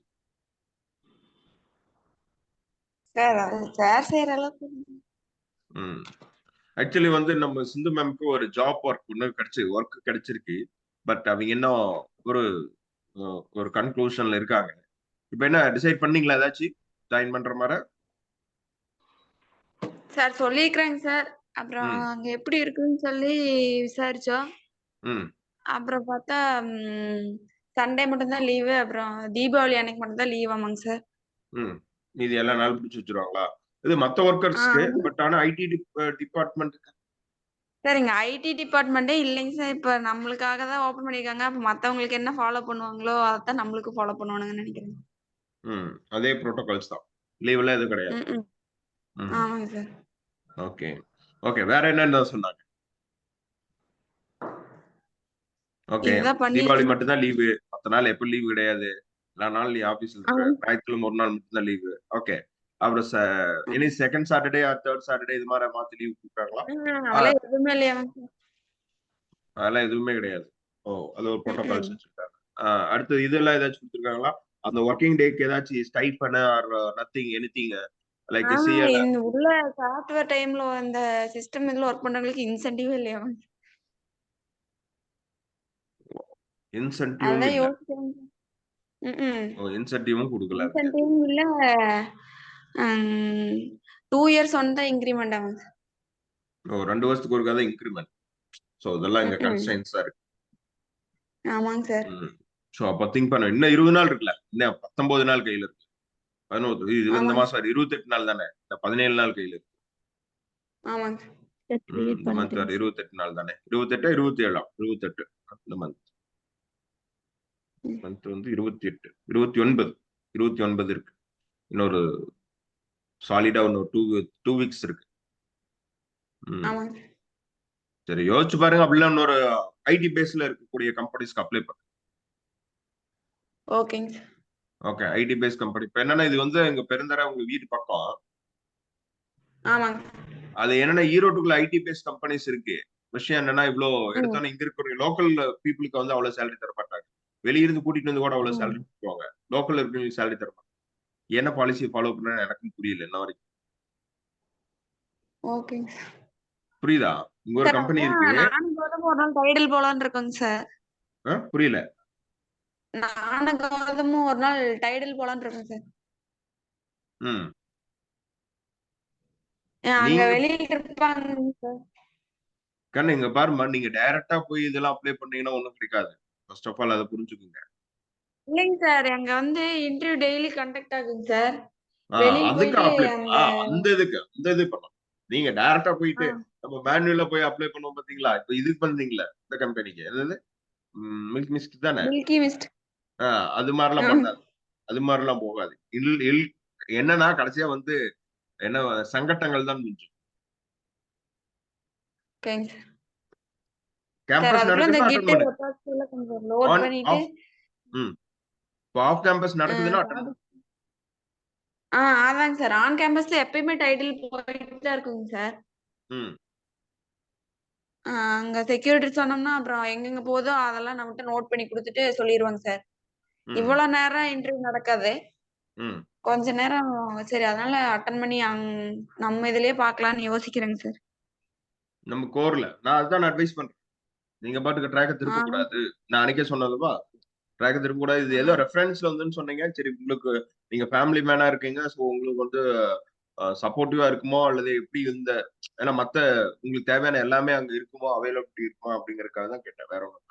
சார் ஷேர் செய்யற அளவுக்கு ஆக்சுவலி வந்து நம்ம சிந்து மேம்க்கு ஒரு ஜாப் ஒர்க் கிடைச்சிருக்கு. பட் அவங்க இன்னும் ஒரு கன்க்ளூஷன்ல இருக்காங்க. இப்போ என்ன டிசைட் பண்ணீங்களா ஏதாச்சும் ஜாயின் பண்ற மாதிரி? சார் சொல்லிக்கிறேங்க சார். அப்புறம் அங்க எப்படி இருக்குன்னு சொல்லி விசாரிச்சோம். அப்புறம் பார்த்தா சண்டே மட்டும்தான் லீவு. அப்புறம் தீபாவளி அன்னைக்கு மட்டும்தான் லீவ். ஆமாங்க சார். மீதி எல்லா நாள் பிடிச்சி வச்சிருவாங்களா? இது மத்த ஒர்க்கர்ஸ்க்கு. பட் ஆனா ஐடி டிபார்ட்மெண்ட்டுக்கு சரிங்க. ஐடி டிபார்ட்மெண்ட்டே இல்லைங்க சார். இப்ப நம்மளுக்காக தான் ஓபன் பண்ணிருக்காங்க. அப்ப மத்தவங்களுக்கு என்ன ஃபாலோ பண்ணுவாங்களோ அதான் நம்மளுக்கு ஃபாலோ பண்ணுவானுங்கன்னு நினைக்கிறேன். அதே புரோட்டோகால்ஸ் தான். லீவ்ல எதுவும் கிடையாது. ஆமாங்க சார். Okay okay. வேற என்னென்ன சொன்னாங்க? ஓகே தீபாவளி மட்டும் தான் லீவு. மத்த நாள் எப்ப லீவு கிடையாது. எல்லா நாள் நீ ஆபீஸ்ல இருக்க. ஞாயிற்றுக்கிழமை ஒரு நாள் மட்டும் தான் லீவு. ஓகே. அப்புறம் இனி second Saturday or third Saturday இது மாதிரி மாத்தி லீவ் கொடுக்குறாங்களா? அதெல்லாம் எதுவுமே இல்லையா? அதெல்லாம் எதுவுமே கிடையாது. அது ஒரு புரோட்டோகால்ஸ் வச்சிருக்காங்க. அடுத்து இதெல்லாம் ஏதாச்சும் கொடுத்துருக்காங்களா? அந்த ஒர்க்கிங் டேக்கு ஏதாச்சும் stipend or nothing anything like இந்த உள்ள சாஃப்ட்வேர் டைம்ல அந்த சிஸ்டம் இதுல வர்க் பண்றவங்களுக்கு இன்சென்டிவ் இல்லையா? இன்சென்டிவ் இல்ல. இன்சென்டிவும் கொடுக்கல. இன்சென்டிவ் இல்ல. 2 இயர்ஸ் ஒன் தான் இன்கிரிமெண்ட் ஆகும். 2 வருஷத்துக்கு ஒருக்கா தான் இன்கிரிமெண்ட். சோ இதெல்லாம் இங்க கன்ஸ்ட்ரைன்ட்ஸா இருக்கு. ஆமாங்க சார். சோ அப்ப திங்க் பண்ண இன்னும் 20 நாள் இருக்குல்ல. இன்னும் 19 நாள் கையில இருக்கு. 19 இது இந்த மாசம் 28 நாள் தானே. 17 நாள் கையில இருக்கு. ஆமாங்க. இந்த மந்த் 28 நாள் தானே. 28 27 28 இந்த மந்த் வந்து 28 29 இருக்கு. இன்னொரு சாலிடா இன்னொரு 2 வீக்ஸ் இருக்கு. சரி யோசிச்சு பாருங்க. அப்படிலாம் இன்னொரு ஐடி பேஸ்ல இருக்கக்கூடிய கம்பெனிஸ்க்கு அப்ளை பண்ணுங்க. ஓகேங்க. Okay IT base company. இப்ப என்னன்னா இது வந்து எங்க பெருந்தர உங்க வீட்டு பக்கம். ஆமாங்க. அது என்னன்னா ஈரோட்டுக்குள்ள ஐடி பேஸ் கம்பெனிஸ் இருக்கு. விஷயம் என்னன்னா இவ்வளோ எடுத்தோன்னு இங்க இருக்கிற லோக்கல் பீப்புளுக்கு வந்து அவ்வளவு சேலரி தர மாட்டாங்க. வெளியிருந்து கூட்டிட்டு வந்து கூட அவ்வளவு சேலரி கொடுப்பாங்க. லோக்கல் இருக்கிறவங்களுக்கு சேலரி தர மாட்டாங்க. என்ன பாலிசி ஃபாலோ பண்ண எனக்கும் புரியல இன்ன வரைக்கும். ஓகேங்க. புரியுதா? இங்க ஒரு கம்பெனி இருக்கு. நானும் கௌதமும் ஒரு நாள் டைடல் போலான்னு இருக்கோங்க சார். புரியல. நானும் கௌதமும் ஒரு நாள் டைடல் போலான்னு இருக்கோம் சார். அங்க வெளியில இருப்பாங்க சார். கண்ணு இங்க பாருமா, நீங்க டைரக்டா போய் இதெல்லாம் அப்ளை பண்ணீங்கன்னா ஒண்ணும் கிடைக்காது. ஃபர்ஸ்ட் ஆஃப் ஆல் அதை புரிஞ்சுக்குங்க. இல்லைங்க சார். அங்க வந்து இன்டர்வியூ டெய்லி கண்டக்ட் ஆகுங்க சார். அதுக்கு அப்ளை அந்த இது பண்ணலாம். நீங்க டைரக்டா போயிட்டு நம்ம மேனுவலா போய் அப்ளை பண்ணுவோம் பாத்தீங்களா? இப்ப இதுக்கு பண்ணீங்களா இந்த கம்பெனிக்கு என்னது மில்க் மிஸ்ட் தானே. Milky Mist. அது மாதிரிலாம் பண்ணாது. அது மாதிரிலாம் போகாது. என்னன்னா கடைசியா வந்து என்ன சங்கட்டங்கள் தான் மிஞ்சும். கேம்பஸ் நடக்குதுன்னா அட்டெண்ட் பண்ணுங்க. ஆஃப் கேம்பஸ் நடக்குதுன்னா அட்டெண்ட் அதாங்க சார். ஆன் கேம்பஸ்ல எப்பயுமே டைட்டில் போயிட்டு தான் இருக்குங்க சார். ம். அங்க செக்யூரிட்டி சொன்னோம்னா, அப்புறம் எங்கெங்க போகுதோ அதெல்லாம் நம்மகிட்ட நோட் பண்ணி குடுத்துட்டு சொல்லிருவாங்க சார். ம். இவ்வளோ நேரம் இன்டர்வியூ நடக்காது. ம். கொஞ்ச நேரம் சரி அதனால அட்டெண்ட் பண்ணி நம்ம இதுலயே பார்க்கலாம்னு யோசிக்கிறேங்க சார். நம்ம கோர்ல. நான் அதுதான் அட்வைஸ் பண்றேன். நீங்க பாட்டுக்கு ட்ராக்க ஆ, திருப்பக்கூடாது. நான் அன்னைக்கே சொன்னேன்லப்பா. ட்ராக்க திருப்பக்கூடாது. இது ஆ. ஏதோ ரெஃபரன்ஸ்ல வந்துன்னு சொன்னீங்க. சரி உங்களுக்கு நீங்க ஃபேமிலி மேனா இருக்கீங்க. ஸோ உங்களுக்கு வந்து சப்போர்ட்டிவா இருக்குமோ அல்லது எப்படி இந்த ஏன்னா மத்த உங்களுக்கு தேவையான எல்லாமே அங்க இருக்குமோ, அவைலபிலிட்டி இருக்குமா அப்படிங்கிறதுக்காக தான் கேட்டேன். வேற ஒண்ணும் இல்ல.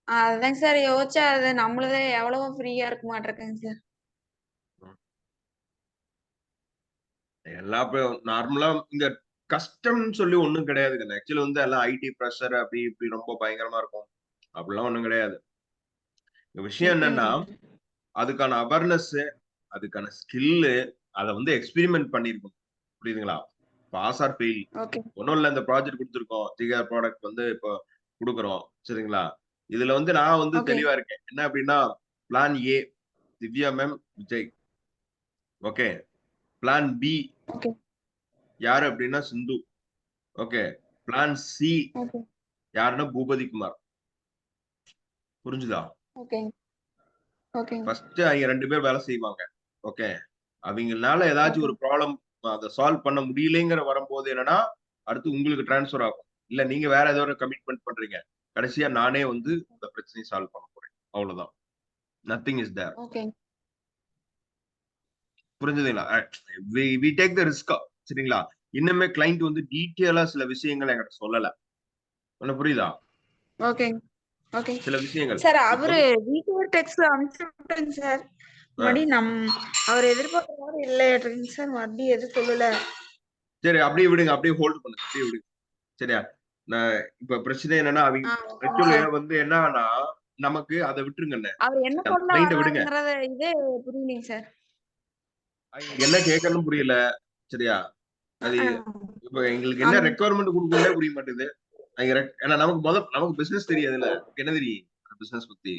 அதுதாங்க சார் யோசிச்சா அது நம்மளதே எவ்வளவோ ஃப்ரீயா இருக்க மாட்டிருக்குங்க சார். ம். எல்லாம் இப்ப நார்மலா இங்க கஷ்டம்னு சொல்லி ஒண்ணும் கிடையாதுங்க. ஆக்சுவலி வந்து எல்லாம் ஐடி பிரஷர் அப்படி இப்படி ரொம்ப பயங்கரமா இருக்கும். அப்படிலாம் ஒண்ணும் கிடையாது. இந்த விஷயம் என்னன்னா, ம். அதுக்கான அவேர்னஸ், அதுக்கான ஸ்கில்லு, அத வந்து எக்ஸ்பெரிமென்ட் பண்ணியிருக்கணும். புரியுதுங்களா? Pass or fail. ஓகே. ஒண்ணும் இல்ல இந்த ப்ராஜெக்ட் குடுத்துருக்கோம். ஜிகேஆர் ப்ராடக்ட் வந்து இப்போ குடுக்குறோம். சரிங்களா? இதுல வந்து நான் வந்து ஓகே. தெளிவா இருக்கேன். என்ன அப்படின்னா, plan A Divya ma'am, Vijay. Okay. Plan B okay. யாரு அப்படின்னா Sindhu. Okay. Plan C okay. யாருன்னா பூபதி குமார். புரிஞ்சுதா? ஓகேங்க. ஓகேங்க. ஃபர்ஸ்ட் அவிங்க 2 பேர் வேலை செய்வாங்க. ஓகே. அவிங்கனால ஏதாச்சும் ஓகே. ஒரு ப்ராப்ளம் அத சால்வ் பண்ண முடியலைங்கிற வரும்போது என்னன்னா, அடுத்து உங்களுக்கு ட்ரான்ஸ்ஃபர் ஆகும். இல்ல நீங்க வேற ஏதோ ஒரு கமிட்மென்ட் பண்றீங்க. கடைசியா நானே வந்து இந்த பிரச்சனைய சால்வ் பண்ண போறேன். அவ்வளவுதான். Nothing is there. ஓகேங்க. புரிஞ்சுதுங்களா? We take the risk. சரிங்களா? இன்னுமே கிளையன்ட் வந்து டீட்டெயிலா சில விஷயங்கள என்கிட்ட சொல்லல. உனக்கு புரியுதா? ஓகேங்க. ஓகே. சில விஷயங்கள். சார் இப்போ அவரு வீடியோ டெக்ஸ்ட் அனுப்பிச்சு விட்டேங்க சார். ஆ. மறுபடியும் அவர் எதிர்பார்த்த மாதிரி இல்லையாட்டுங்க சார். மறுபடியும் எதுவும் சொல்லல. சரி அப்படியே விடுங்க. அப்படியே ஹோல்ட் பண்ணுங்க. அப்படியே விடுங்க. சரியா? நான் இப்ப பிரச்சனை என்னன்னா, அவிங்க ஓகேங்க ஆக்சுவலி சார். வந்து என்னன்னா, நமக்கு அத விட்டுருங்கண்ணே. அவர் என்ன சொல்ல கிளையண்ட்ட விடுங்க. வர்றாருங்கிறத இதே புரியலைங்க சார். அவிங்களுக்கு என்ன கேட்கணும்னு புரியல. சரியா? அது ஆ. இப்ப எங்களுக்கு என்ன ஆமாங்க. ரெக்வயர்மென்ட் குடுக்கணும்னே புரிய மாட்டேங்குது. ஏன்னா நமக்கு பிசினஸ் தெரியாதுல்ல. நமக்கு என்ன தெரியும்? பிசினஸ் பத்தி.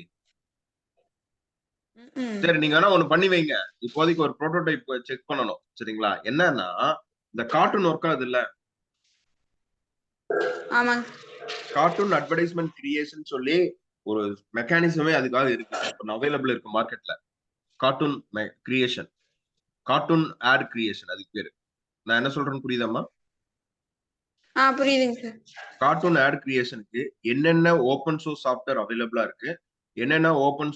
ம். சரி நீங்க வேணா ஒண்ணு பண்ணி வைங்க. இப்போதைக்கு ஒரு புரோட்டோடைப் செக் பண்ணணும். சரிங்களா? என்னன்னா, இந்த கார்ட்டூன் ஒர்க் ஆகுதுல்ல. ஆமாங்க. கார்ட்டூன் அட்வர்டைஸ்மென்ட் கிரியேஷன் சொல்லி ஒரு மெக்கானிசமே அதுக்காக இருக்கு. இப்ப அவைலபிள் இருக்கு மார்க்கெட்ல. Cartoon creation. Cartoon ad creation அதுக்கு பேரு. நான் என்ன சொல்றேன்னு புரியுதாம்மா? புரியுதுங்க சார். கார்ட்டூன் ஆட் கிரியேஷனுக்கு என்னென்ன ஓப்பன் சோர்ஸ் சாஃப்ட்வேர் அவைலபிளா இருக்கு, என்னென்ன ஓப்பன்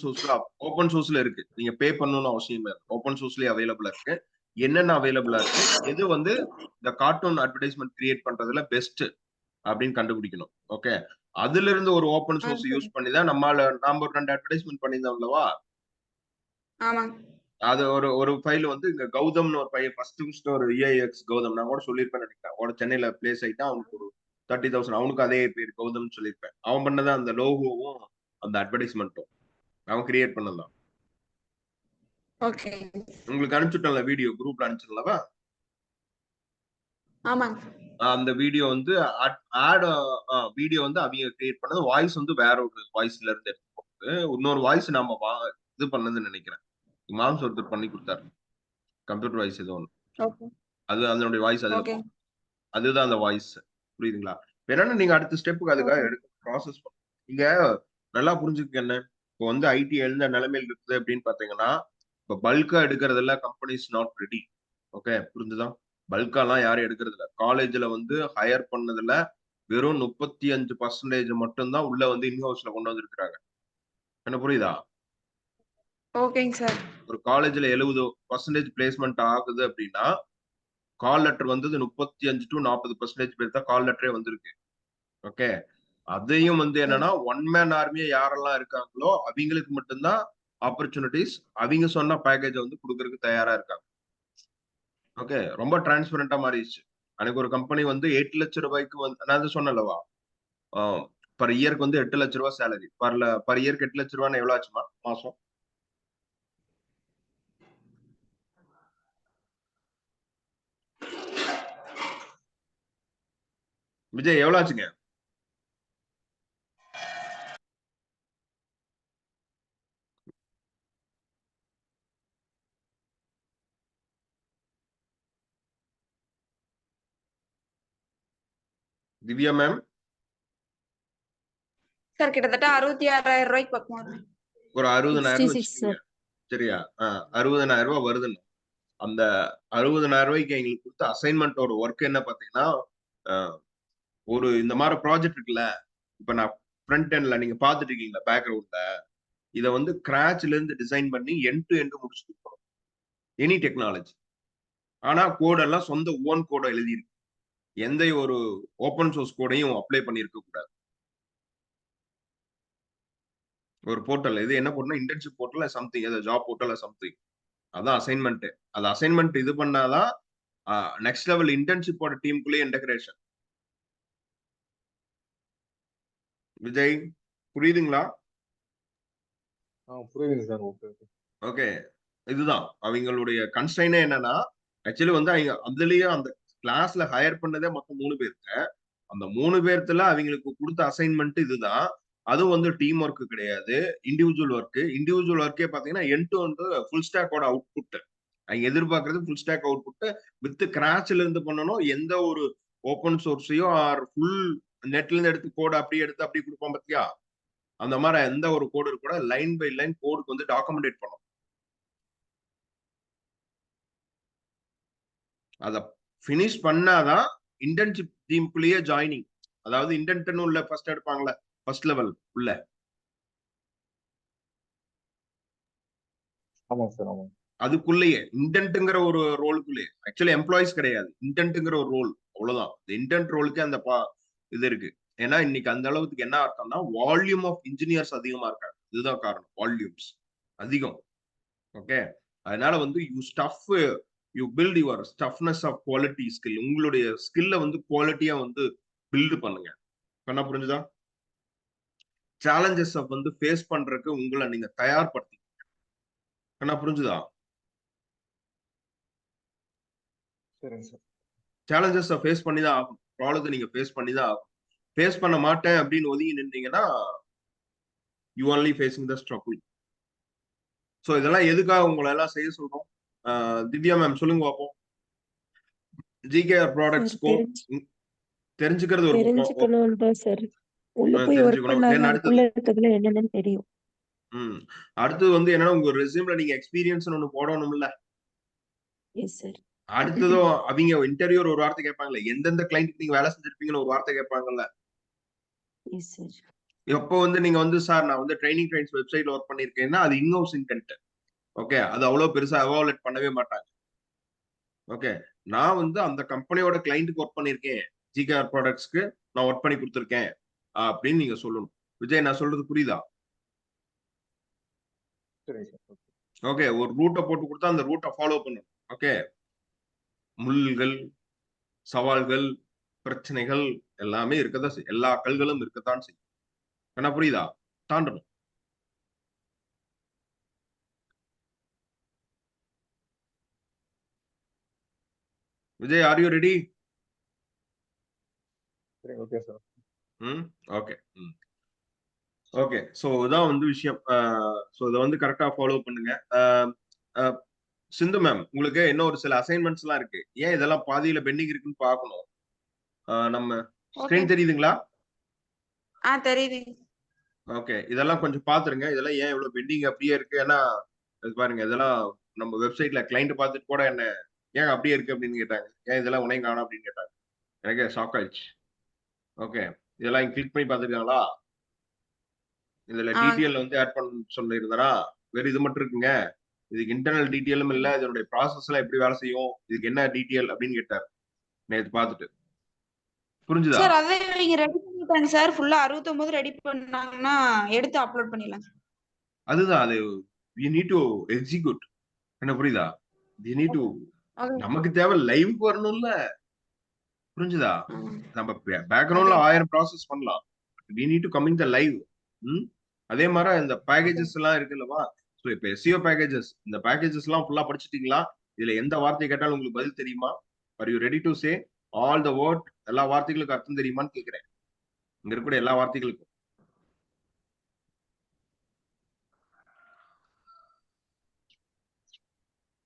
சோர்ஸ்ல இருக்கு. நீங்க பே பண்ணணும்னு அவசியம் இல்ல. ஓப்பன் சோர்ஸ்லயே அவைலபிளா இருக்கு. என்னென்ன அவைலபிளா இருக்கு, எது வந்து இந்த கார்ட்டூன் அட்வர்டைஸ்மென்ட் கிரியேட் பண்றதுல பெஸ்ட் அப்படின்னு கண்டுபிடிக்கணும். ஓகே. அதுல இருந்து ஒரு ஓப்பன் சோர்ஸ் சரி. யூஸ் பண்ணி தான் நாம ஒரு 2 அட்வர்டைஸ்மென்ட் பண்ணியிருந்தோம் அல்லவா? ஆமாங்க. அது ஒரு ஒரு ஃபைல் வந்து இங்க கௌதம்னு ஒரு பையன் ஃபர்ஸ்ட் ஒரு விஐஎக்ஸ் கௌதம் நான் கூட சொல்லியிருப்பேன்னு நினைக்கிறேன். அவனோட சென்னையில பிளேஸ் ஆயிட்டான். அவனுக்கு ஒரு 30,000 அவனுக்கு அதே பேர் கௌதம்னு சொல்லியிருப்பேன். அவன் பண்ணது அந்த லோகோவும் அந்த அட்வர்டைஸ்மெண்ட்டும் அவன் கிரியேட் பண்ணதான். ஓகே. உங்களுக்கு அனுப்பிச்சுட்டேன்ல வீடியோ குரூப்ல அனுப்பிச்சிடலவா? ஆமாங்க. அந்த வீடியோ வந்து ஆட் வீடியோ வந்து அவங்க கிரியேட் பண்ணது. வாய்ஸ் வந்து வேற ஒரு வாய்ஸ்ல இருந்து எடுத்து போட்டு இன்னொரு வாய்ஸ் நம்ம இது பண்ணதுன்னு நினைக்கிறேன். மாம்ஸ் ஒருத்தர் பண்ணி கொடுத்தாரு. கம்ப்யூட்டர் வாய்ஸ் ஏதோ ஒன்று. ஓகே. அது அதனுடைய வாய்ஸ் அதுல ஓகே. அதுதான் அந்த வாய்ஸ். புரியுதுங்களா? என்னன்னா நீங்க அடுத்த ஸ்டெப்புக்கு அதுக்காக ஓகே. எடுக்க ப்ராசஸ் பண்ணணும். நீங்க நல்லா புரிஞ்சுக்க என்ன இப்போ வந்து ஐடி எந்த நிலைமையில் இருக்குது அப்படின்னு பாத்தீங்கன்னா, இப்போ பல்கா எடுக்கிறதெல்லாம் கம்பெனிஸ் நாட் ரெடி. ஓகே புரிஞ்சுதா? பல்காலாம் யாரும் எடுக்கிறது இல்ல. காலேஜ்ல வந்து ஹையர் பண்ணதுல வெறும் 35% மட்டும்தான் உள்ள வந்து இன்ஹவுஸ்ல கொண்டு வந்திருக்கிறாங்க. என்ன புரியுதா? ஓகேங்க சார். ஒரு காலேஜ்ல 70% பிளேஸ்மெண்ட் ஆகுது அப்படின்னா, கால் லெட்டர் வந்தது 35 to 40% பேர் தான் கால் லெட்டரே வந்திருக்கு. ஓகே. அதையும் வந்து என்னன்னா, ஒன் மேன் ஆர்மியா யாரெல்லாம் இருக்காங்களோ, அவிங்களுக்கு மட்டும்தான் ஆப்பர்ச்சுனிட்டீஸ். அவிங்க சொன்ன பேக்கேஜ வந்து குடுக்கறதுக்கு தயாரா இருக்காங்க. ஓகே. ரொம்ப டிரான்ஸ்பரண்டா மாறிடுச்சு. அன்னைக்கு ஒரு கம்பெனி வந்து 8 லட்சம் ரூபாய்க்கு வந்து நான் தான் சொன்னேன்லவா? ஆ பெர் இயர்க்கு வந்து 8 லட்சம் ரூபாய் சேலரி. பெர் இயர்க்கு 8 லட்சம் ரூபாய்னா எவ்வளவு ஆச்சுமா? மாசம். விஜய் எவ்வளவு ஆச்சுங்க? திவ்யா மேம் சார் கிட்டத்தட்ட 66,000 ரூபாய்க்கு பக்கம் வரும். ஒரு 60,000 66 வச்சுக்கோங்க. சார். சரியா? 60,000 ரூபாய் வருதுன்னு. அந்த 60,000 ரூபாய்க்கு எங்களுக்கு கொடுத்த அசைன்மெண்டோட ஒர்க் என்ன பாத்தீங்கன்னா, ஒரு இந்த மாதிரி ப்ராஜெக்ட் இருக்குல்ல, இப்ப நான் ஃப்ரண்ட் எண்ட்ல நீங்க பாத்துட்டு இருக்கீங்களா பேக்ரவுண்ட்ல, இதை வந்து கிராச்ல இருந்து டிசைன் பண்ணி எண்ட் டு எண்ட் முடிச்சு கொடுக்கணும். Any technology. ஆனா கோட் எல்லாம் சொந்த ஓன் கோட எழுதியிருக்கு. எந்த ஒரு ஓப்பன் சோர்ஸ் கோடையும் அப்ளை பண்ணியிருக்க கூடாது. ஒரு போர்ட்டல் இது என்ன போர்ட்டல், இன்டர்ன்ஷிப் போர்ட்டல் சம்திங், ஏதோ ஜாப் போர்ட்டல் சம்திங். அதான் அசைன்மெண்ட். அது அசைன்மெண்ட் இது பண்ணாதான் நெக்ஸ்ட் லெவல் இன்டர்ன்ஷிப்போட டீமுக்குள்ளே இன்டகிரேஷன். விஜய் புரியுதுங்களா? புரியுதுங்க சார். Okay okay. இதுதான் அவங்களுடைய கன்ஸ்ட்ரைனே என்னன்னா, ஆக்சுவலி வந்து அவங்க அதுலயே அந்த கிளாஸ்ல ஹையர் பண்ணதே மொத்தம் 3 பேருக்கு. அந்த 3 பேர்த்துல அவங்களுக்கு கொடுத்த அசைன்மெண்ட் இதுதான். அதுவும் வந்து டீம் ஒர்க் கிடையாது, இண்டிவிஜுவல் ஒர்க். இண்டிவிஜுவல் ஒர்க்கே பாத்தீங்கன்னா எண்ட் டு எண்ட் ஃபுல் ஸ்டாக்கோட அவுட்புட். அவங்க எதிர்பார்க்கறது ஃபுல் ஸ்டாக் அவுட்புட் வித் கிராச்ல இருந்து பண்ணணும். எந்த ஒரு ஓப்பன் சோர்ஸையும் ஆர் ஃபுல் நெட்ல இருந்து எடுத்து கோட் அப்படியே எடுத்து அப்படியே கொடுப்போம் பாத்தியா, அந்த மாதிரி எந்த ஒரு கோடு கூட லைன் பை லைன் கோடுக்கு வந்து டாக்குமெண்டேட் பண்ணணும். அத பினிஷ் பண்ணாதான் இன்டர்ன்ஷிப் டீமுக்குள்ளேயே ஜாயினிங். அதாவது இன்டர்ன் உள்ள ஃபர்ஸ்ட் எடுப்பாங்கல்ல, ஃபர்ஸ்ட் லெவல் உள்ள. ஆமாங்க சார். ஆமாங்க. அதுக்குள்ளேயே இன்டென்ட்ங்கிற ஒரு ரோலுக்குள்ளேயே, ஆக்சுவலி எம்ப்ளாயிஸ் கிடையாது, இன்டென்ட்ங்கிற ஒரு ரோல். அவ்வளவுதான். இன்டென்ட் ரோலுக்கு அந்த இது இருக்கு. ஏன்னா இன்னைக்கு அந்த அளவுக்கு என்ன அர்த்தம்னா, வால்யூம் ஆஃப் இன்ஜினியர்ஸ் அதிகமா இருக்காங்க. இதுதான் காரணம், வால்யூம்ஸ் அதிகம். ஓகே. அதனால வந்து you build your stiffness of quality skill. உங்களுடைய ஸ்கில்ல வந்து குவாலிட்டியா வந்து பில்டு பண்ணுங்க. என்ன புரிஞ்சுதா? சேலஞ்சஸ் வந்து ஃபேஸ் பண்றதுக்கு உங்களை நீங்க தயார்படுத்தி. என்ன புரிஞ்சுதா? சரிங்க சார். சேலஞ்சஸ் ஃபேஸ் பண்ணி தான் ஆகும். ப்ராப்ளத்தை நீங்க ஃபேஸ் பண்ணி தான் ஆகும். ஃபேஸ் பண்ண மாட்டேன் அப்படின்னு ஒதுங்கி நின்றீங்கன்னா you only facing the struggle. So இதெல்லாம் எதுக்காக உங்களை எல்லாம் செய்ய சொல்றோம்? திவ்யா மேம் சொல்லுங்க பார்ப்போம். ஜிகேஆர் ப்ராடக்ட்ஸ்க்கும் தெரிஞ்சுக்கிறது ஒரு பக்கம். தெரிஞ்சுக்கணும் தான் சார். உள்ள போய் ஒர்க் பண்ணாதான் அதுக்குள்ள இருக்கிறதுல என்னன்னு தெரியும். அடுத்தது வந்து என்னன்னா, உங்க ரெஸ்யூம்ல நீங்க எக்ஸ்பீரியன்ஸ் ஒண்ணு போடணும்ல. Yes sir. அடுத்ததும் அவங்க இன்டர்வியூர் ஒரு வார்த்தை கேட்பாங்கல்ல, எந்தெந்த கிளைண்ட் நீங்க வேலை செஞ்சிருப்பீங்கன்னு ஒரு வார்த்தை கேட்பாங்கல்ல. Yes sir. எப்போ வந்து நீங்க வந்து சார் நான் வந்து ட்ரைனிங் ட்ரைன்ஸ் வெப்சைட்ல ஒர்க் பண்ணிருக்கேன்னா அது இன்ஹவுஸ் இன்டென்ட். ஓகே. அது அவ்வளவு பெருசா எவாலுவேட் பண்ணவே மாட்டாங்க. ஓகே. நான் வந்து அந்த கம்பெனியோட கிளைண்ட்டுக்கு ஒர்க் பண்ணிருக்கேன், ஜிகேஆர் ப்ராடக்ட்ஸ்க்கு நான் ஒர்க் பண்ணி கொடுத்துருக்கேன் அப்படின்னு நீங்க சொல்லணும். விஜய் நான் சொல்றது புரியுதா? ஓகே. ஒரு ரூட்டை போட்டு கொடுத்தா அந்த ரூட்டை ஃபாலோ பண்ணணும். ஓகே. முள்கள், சவால்கள், பிரச்சனைகள் எல்லாமே இருக்கதான் செய்யும். எல்லா கல்களும் இருக்கத்தான் செய்யும். என்ன புரியுதா? தாண்டணும். Vijay are you ready? Okay sir. Okay. Okay. So இதான் வந்து விஷயம். ஸோ இதை வந்து கரெக்டா ஃபாலோ பண்ணுங்க. சிந்து மேம், உங்களுக்கு என்ன ஒரு சில அசைன்மெண்ட்ஸ் எல்லாம் இருக்கு. ஏன் இதெல்லாம் பாதியில பெண்டிங் இருக்குன்னு பார்க்கணும். நம்ம ஸ்கிரீன் தெரியுதுங்களா? தெரியுது. ஓகே. இதெல்லாம் கொஞ்சம் பாத்துருங்க. இதெல்லாம் ஏன் இவ்வளவு பெண்டிங் அப்படியே இருக்கு? ஏன்னா பாருங்க, இதெல்லாம் நம்ம வெப்சைட்ல கிளைண்ட் பார்த்துட்டு கூட என்ன ஏன் அப்படியே இருக்கு அப்படின்னு கேட்டாங்க. ஏன் இதெல்லாம் உனையும் காணும் அப்படின்னு கேட்டாங்க. எனக்கு ஷாக் ஆயிடுச்சு. ஓகே. இதெல்லாம் கிளிக் பண்ணி பார்த்துருக்காங்களா? இதுல டீட்டெயில் வந்து ஆட் பண்ண சொல்லியிருந்தா வேற இது மட்டும் இருக்குங்க. இதுக்கு இன்டர்னல் டீட்டெயிலும் இல்ல, இதனுடைய ப்ராசஸ் எல்லாம் எப்படி வேலை செய்யும், இதுக்கு என்ன டீட்டெயில் அப்படின்னு கேட்டார் நேத்து பார்த்துட்டு. புரிஞ்சுதா சார்? அதை நீங்க ரெடி பண்ணிட்டாங்க சார். ஃபுல்லா 69 ரெடி பண்ணாங்கன்னா எடுத்து அப்லோட் பண்ணிடலாம். அதுதான் அது. You need to execute. என்ன புரியுதா? யூ நீட் டு, நமக்கு தேவை லைவுக்கு வரணும்ல. புரிஞ்சுதா? நம்ம பேக்ரவுண்ட்ல 1000 ப்ராசஸ் பண்ணலாம். We need to coming the live. அதே மாதிரி இந்த பேக்கேஜஸ் எல்லாம் இருக்குல்லவா. ஸோ இப்போ SEO பேக்கேஜஸ், இந்த பேக்கேஜஸ் எல்லாம் ஃபுல்லா படிச்சுட்டீங்களா? இதுல எந்த வார்த்தை கேட்டாலும் உங்களுக்கு பதில் தெரியுமா? R you ready to say all the word? எல்லா வார்த்தைகளுக்கும் அர்த்தம் தெரியுமான்னு கேட்கிறேன். இங்க இருக்கக்கூடிய எல்லா வார்த்தைகளுக்கும்.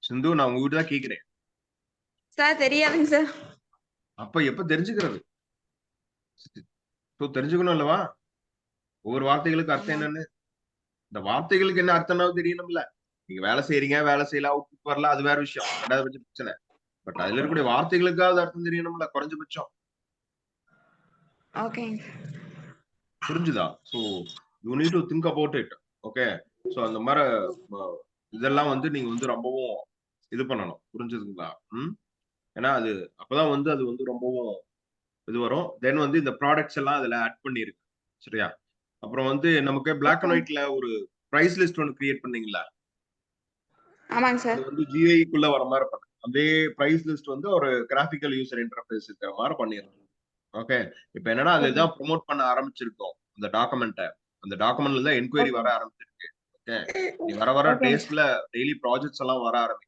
சிந்து, நான் உங்ககிட்ட தான் கேட்கிறேன். சார் தெரியாதுங்க சார். அப்ப எப்ப தெரிஞ்சுக்கிறது? ஸோ தெரிஞ்சுக்கணும் அல்லவா ஒவ்வொரு வார்த்தைகளுக்கு அர்த்தம் ஆமாங்க என்னன்னு. இந்த வார்த்தைகளுக்கு என்ன அர்த்தம்னாலும் தெரியணும்ல. நீங்க வேலை செய்யறீங்க, வேலை செய்யல, அவுட்புட் வரல, அது வேற விஷயம், ரெண்டாவது பட்ச பிரச்சனை. பட் அதுல இருக்கக்கூடிய வார்த்தைகளுக்காவது அர்த்தம் தெரியணும்ல குறைஞ்சபட்சம். ஓகேங்க புரிஞ்சுதா? So you need to think about it. Okay. So அந்த மாதிரி இதெல்லாம் வந்து நீங்க வந்து ரொம்பவும் இது பண்ணணும். புரிஞ்சுதுங்களா? ஏன்னா அது அப்பதான் வந்து அது வந்து ரொம்பவும் இது வரும். தென் வந்து இந்த ப்ராடக்ட்ஸ் எல்லாம் அதுல ஆட் பண்ணிருக்கு. சரியா? அப்புறம் வந்து நமக்கு பிளாக் அண்ட் ஒயிட்ல ஒரு பிரைஸ் லிஸ்ட் ஒன்று கிரியேட் பண்ணீங்களா? ஆமாங்க அது சார் வந்து GUI-க்குள்ள வர மாதிரி பண்ணு. அதே பிரைஸ் லிஸ்ட் வந்து ஒரு கிராபிக்கல் யூசர் இன்டர்ஃபேஸ் இருக்கிற மாதிரி பண்ணிடணும். ஓகே. இப்ப என்னன்னா அதுதான் ப்ரோமோட் பண்ண ஆரம்பிச்சிருக்கோம் அந்த டாக்குமெண்ட்டை. அந்த டாக்குமெண்ட்ல தான் என்கொயரி வர ஆரம்பிச்சிருக்கு. ஓகே. நீ வர வர ஓகேங்க டேஸ்ல டெய்லி ப்ராஜெக்ட்ஸ் எல்லாம் வர ஆரம்பிக்கும்.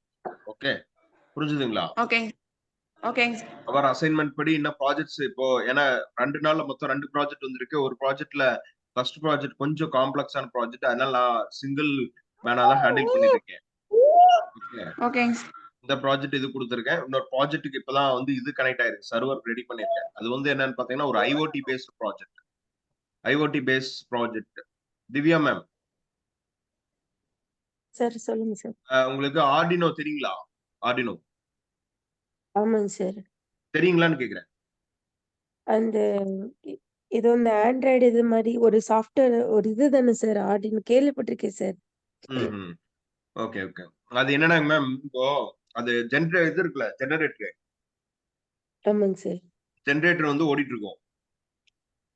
ஓகே. புரிஞ்சுதுங்களா? ஓகேங்க ஓகேங்க சார் அவர் அசைன்மெண்ட் படி இன்னும் ப்ராஜெக்ட்ஸ் இப்போ ஏன்னா 2 நாள்ல மொத்தம் 2 ப்ராஜெக்ட் வந்திருக்கு. ஒரு ப்ராஜெக்ட்ல ஃபர்ஸ்ட் ப்ராஜெக்ட் கொஞ்சம் காம்ப்ளெக்ஸான ப்ராஜெக்ட். அதனால நான் சிங்கிள் மேனா தான் ஹேண்டில் பண்ணிட்டு இருக்கேன். ஓகே. ஓகேங்க சார் இந்த ப்ராஜெக்ட் இது கொடுத்துருக்கேன். இன்னொரு ப்ராஜெக்ட்டுக்கு இப்பதான் வந்து இது கனெக்ட் ஆயிருக்கு. சர்வர் ரெடி பண்ணிருக்கேன். அது வந்து என்னன்னு பாத்தீங்கன்னா ஒரு IoT based project. IoT based project. Divya ma'am, sir சொல்லுங்க சார். உங்களுக்கு ஆர்டினோ தெரியுங்களா? ஆர்டினோ ஆமாங்க சார். தெரியுங்களான்னு கேக்குறேன். அந்த இ- ஏதோ இந்த ஆண்ட்ராய்டு இது மாதிரி ஒரு சாஃப்ட்வேர் ஒரு இது தானே சார் ஆர்டின்னு கேள்விப்பட்டிருக்கேன் சார். ம். Okay okay. அது என்னன்னாங்க மேம், இப்போ அது இது இருக்குல்ல ஜெனரேட்டர். ஆமாங்க சார். ஜெனரேட்டர் வந்து ஓடிட்டு இருக்கும்.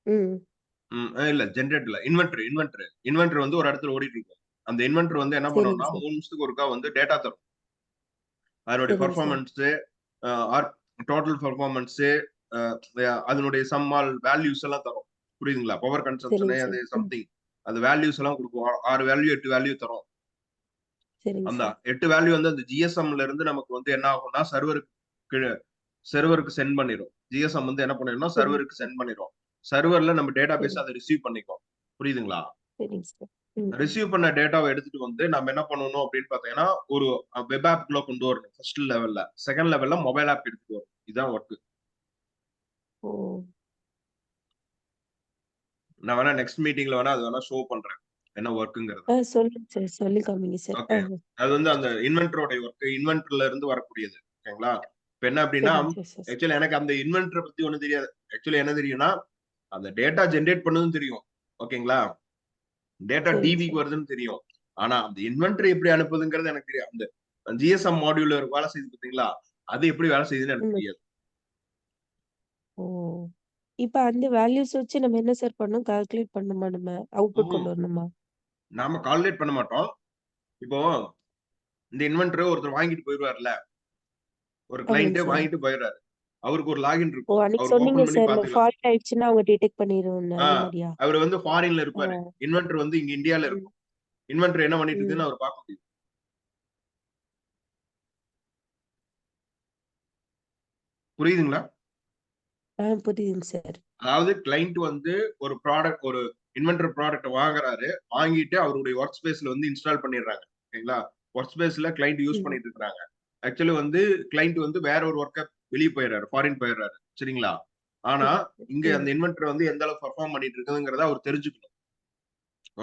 ம் இல்ல ஜெனரேட்டர் இல்ல, இன்வெர்டர் வந்து ஒரு இடத்துல ஓடிட்டு இருக்கும். அந்த இன்வெர்டர் வந்து என்ன சரிங்க பண்ணும்னா சார். 3 நிமிஷத்துக்கு ஒருக்கா வந்து டேட்டா தரும். அதனுடைய சரிங்க சார். பெர்ஃபார்மன்ஸ், டோட்டல் பெர்ஃபார்மன்ஸ், அதனுடைய சம்மால் வேல்யூஸ் எல்லாம் தரும். புரியுதுங்களா? பவர் கன்சம்ஷன் சரிங்க அது சார். சம்திங் அது வேல்யூஸ் எல்லாம் கொடுக்கும். 6 வேல்யூ 8 வேல்யூ தரும். சரிங்க அந்த சார். 8 வேல்யூ வந்து அந்த GSM-ல இருந்து நமக்கு வந்து என்ன ஆகும்னா சர்வருக்கு சென்ட் பண்ணிரும். GSM வந்து என்ன பண்ணிரும்னா சரிங்க சர்வருக்கு சார். சென்ட் பண்ணிரும். சர்வர்ல நம்ம டேட்டா பேஸ் சரி அதை ரிசீவ் பண்ணிக்கும். புரியுதுங்களா? சரிங்க சார். ம் ரிசீவ் பண்ண டேட்டாவை எடுத்துட்டு வந்து நம்ம என்ன பண்ணணும் அப்படின்னு பாத்தீங்கன்னா ஒரு வெப் ஆப்குள்ள கொண்டு வரணும். ஃபர்ஸ்ட் லெவல்ல. செகண்ட் லெவல்ல மொபைல் ஆப் எடுத்துட்டு வரணும். இதுதான் ஒர்க். ஓ நான் வேணா நெக்ஸ்ட் மீட்டிங்ல வேணா அது வேணா ஷோ பண்றேன் என்ன ஒர்க்குங்கிறது. சொல்லுங்க சார். சொல்லி காமிங்க சார். ஓகே. அது வந்து அந்த இன்வென்டரோட ஒர்க், இன்வென்டர்ல இருந்து வரக்கூடியது. ஓகேங்களா? இப்ப என்ன அப்படின்னா சரிங்க சார். ஆக்சுவலி எனக்கு அந்த இன்வென்டரை பத்தி ஒண்ணும் தெரியாது. ஆக்சுவலி என்ன தெரியும்னா அந்த டேட்டா ஜென்ரேட் பண்ணதும் தெரியும். ஓகேங்களா? டேட்டா சரிங்க டிவிக்கு சார். வருதுன்னு தெரியும். ஆனா அந்த இன்வென்டரி எப்படி அனுப்புதுங்கிறது எனக்கு தெரியும். அந்த GSM மாடியூல்ல வேலை செய்யுது பாத்தீங்களா? அது எப்படி வேலை செய்யுதுன்னு எனக்கு ம் தெரியாது. ஓ இப்ப அந்த வேல்யூஸ் வச்சு நம்ம என்ன சார் பண்ணணும்? கால்குலேட் பண்ணணுமா? நம்ம அவுட்புட் ம். கொண்டு வரணுமா? நாம கால்குலேட் பண்ண மாட்டோம். இப்போ இந்த இன்வென்டர் ஒருத்தர் வாங்கிட்டு போயிடுவார்ல. ஒரு ஆமாங்க கிளையண்டே சார். வாங்கிட்டு போயிடுறாரு. அவருக்கு ஒரு லாகின் ஓ இருக்கும். அன்னைக்கு அவர் சொன்னீங்க ஓபன் பண்ணி சார் இந்த பாத்துக்கலாம். ஃபால்ட் ஆயிடுச்சுன்னா அவங்க டிடெக்ட் பண்ணிருவோம்னு ஆ அது மாதிரியா? அவர் வந்து ஃபாரின்ல ஆ இருப்பாரு. இன்வென்டர் வந்து இங்க இந்தியால ம் இருக்கும். இன்வென்டர் என்ன பண்ணிட்டு ம் இருக்குன்னு அவர் பார்க்க முடியும். புரியுதுங்களா? புரியுதுங்க சார். அதாவது கிளைண்ட் வந்து ஒரு இன்வென்டர் ப்ராடக்ட் வாங்குறாரு. வாங்கிட்டு அவருடைய ஒர்க் ஸ்பேஸ்ல வந்து இன்ஸ்டால் பண்ணிடுறாங்க. ஓகேங்களா? ஒர்க் ஸ்பேஸ்ல கிளைண்ட் யூஸ் ம் பண்ணிட்டு இருக்காங்க. ஆக்சுவலி வந்து கிளைண்ட் வந்து வேற ஒரு ஒர்க்க வெளியே போயிடுறாரு. ஃபாரின் போயிடுறாரு. சரிங்களா? ஆனா சரி இங்க ம் அந்த இன்வென்டர் வந்து எந்த அளவுக்கு பெர்ஃபார்ம் பண்ணிட்டு இருக்குங்கிறத அவர் தெரிஞ்சுக்கணும்.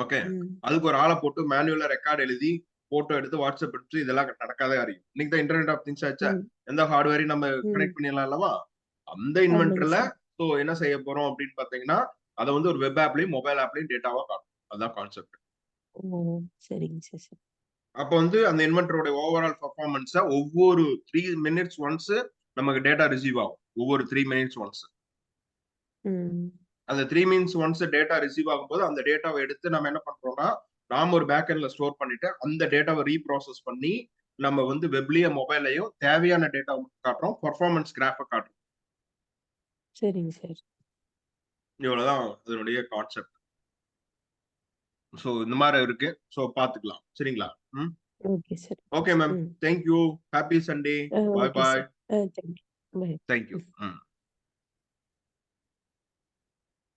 ஓகே. ம் அதுக்கு ஒரு ஆளை போட்டு மேனுவலா ரெக்கார்ட் எழுதி போட்டோ எடுத்து வாட்ஸ்அப் எடுத்து இதெல்லாம் நடக்காதே அறியும். இன்னைக்கு தான் இன்டர்நெட் ஆஃப் திங்ஸ் ஆச்சா. ம் எந்த ஹார்ட்வேரையும் நம்ம ம் கனெக்ட் பண்ணிடலாம் அல்லவா? அந்த ஆமாங்க இன்வென்டர்ல சார். ஸோ என்ன செய்ய போறோம் அப்படின்னு பாத்தீங்கன்னா அதை வந்து ஒரு வெப் ஆப்லயும் மொபைல் ஆப்லயும் டேட்டாவா காட்டும். அதுதான் கான்செப்ட். ஓ சரிங்க சார். சரி அப்ப வந்து அந்த இன்வென்டரோட ஓவரால் பெர்ஃபார்மன்ஸ ஒவ்வொரு 3 மினிட்ஸ் ஒன்ஸ் நமக்கு டேட்டா ரிசீவ் ஆகும். ஒவ்வொரு 3 மினிட்ஸ் ஒன்ஸ். ம் அந்த 3 மினிட்ஸ் ஒன்ஸ் டேட்டா ரிசீவ் ஆகும்போது அந்த டேட்டாவை எடுத்து நம்ம என்ன பண்றோம்னா நாம ஒரு பேக்எண்ட்ல ஸ்டோர் பண்ணிட்டு அந்த டேட்டாவை ரீப்ராசஸ் பண்ணி நம்ம வந்து வெப்லயும் மொபைல்லையும் தேவையான டேட்டா காட்டுறோம். பெர்ஃபார்மன்ஸ் கிராஃப காட்டுறோம். சரிங்க சார். இவ்வளவுதான் அதனுடைய கான்செப்ட். சோ இந்த மாதிரி இருக்கு. சோ பாத்துக்கலாம். சரிங்களா? Okay sir. Okay ma'am. Hmm thank you. Happy Sunday. Bye okay bye. Sir. Thank you. Bye. Thank you.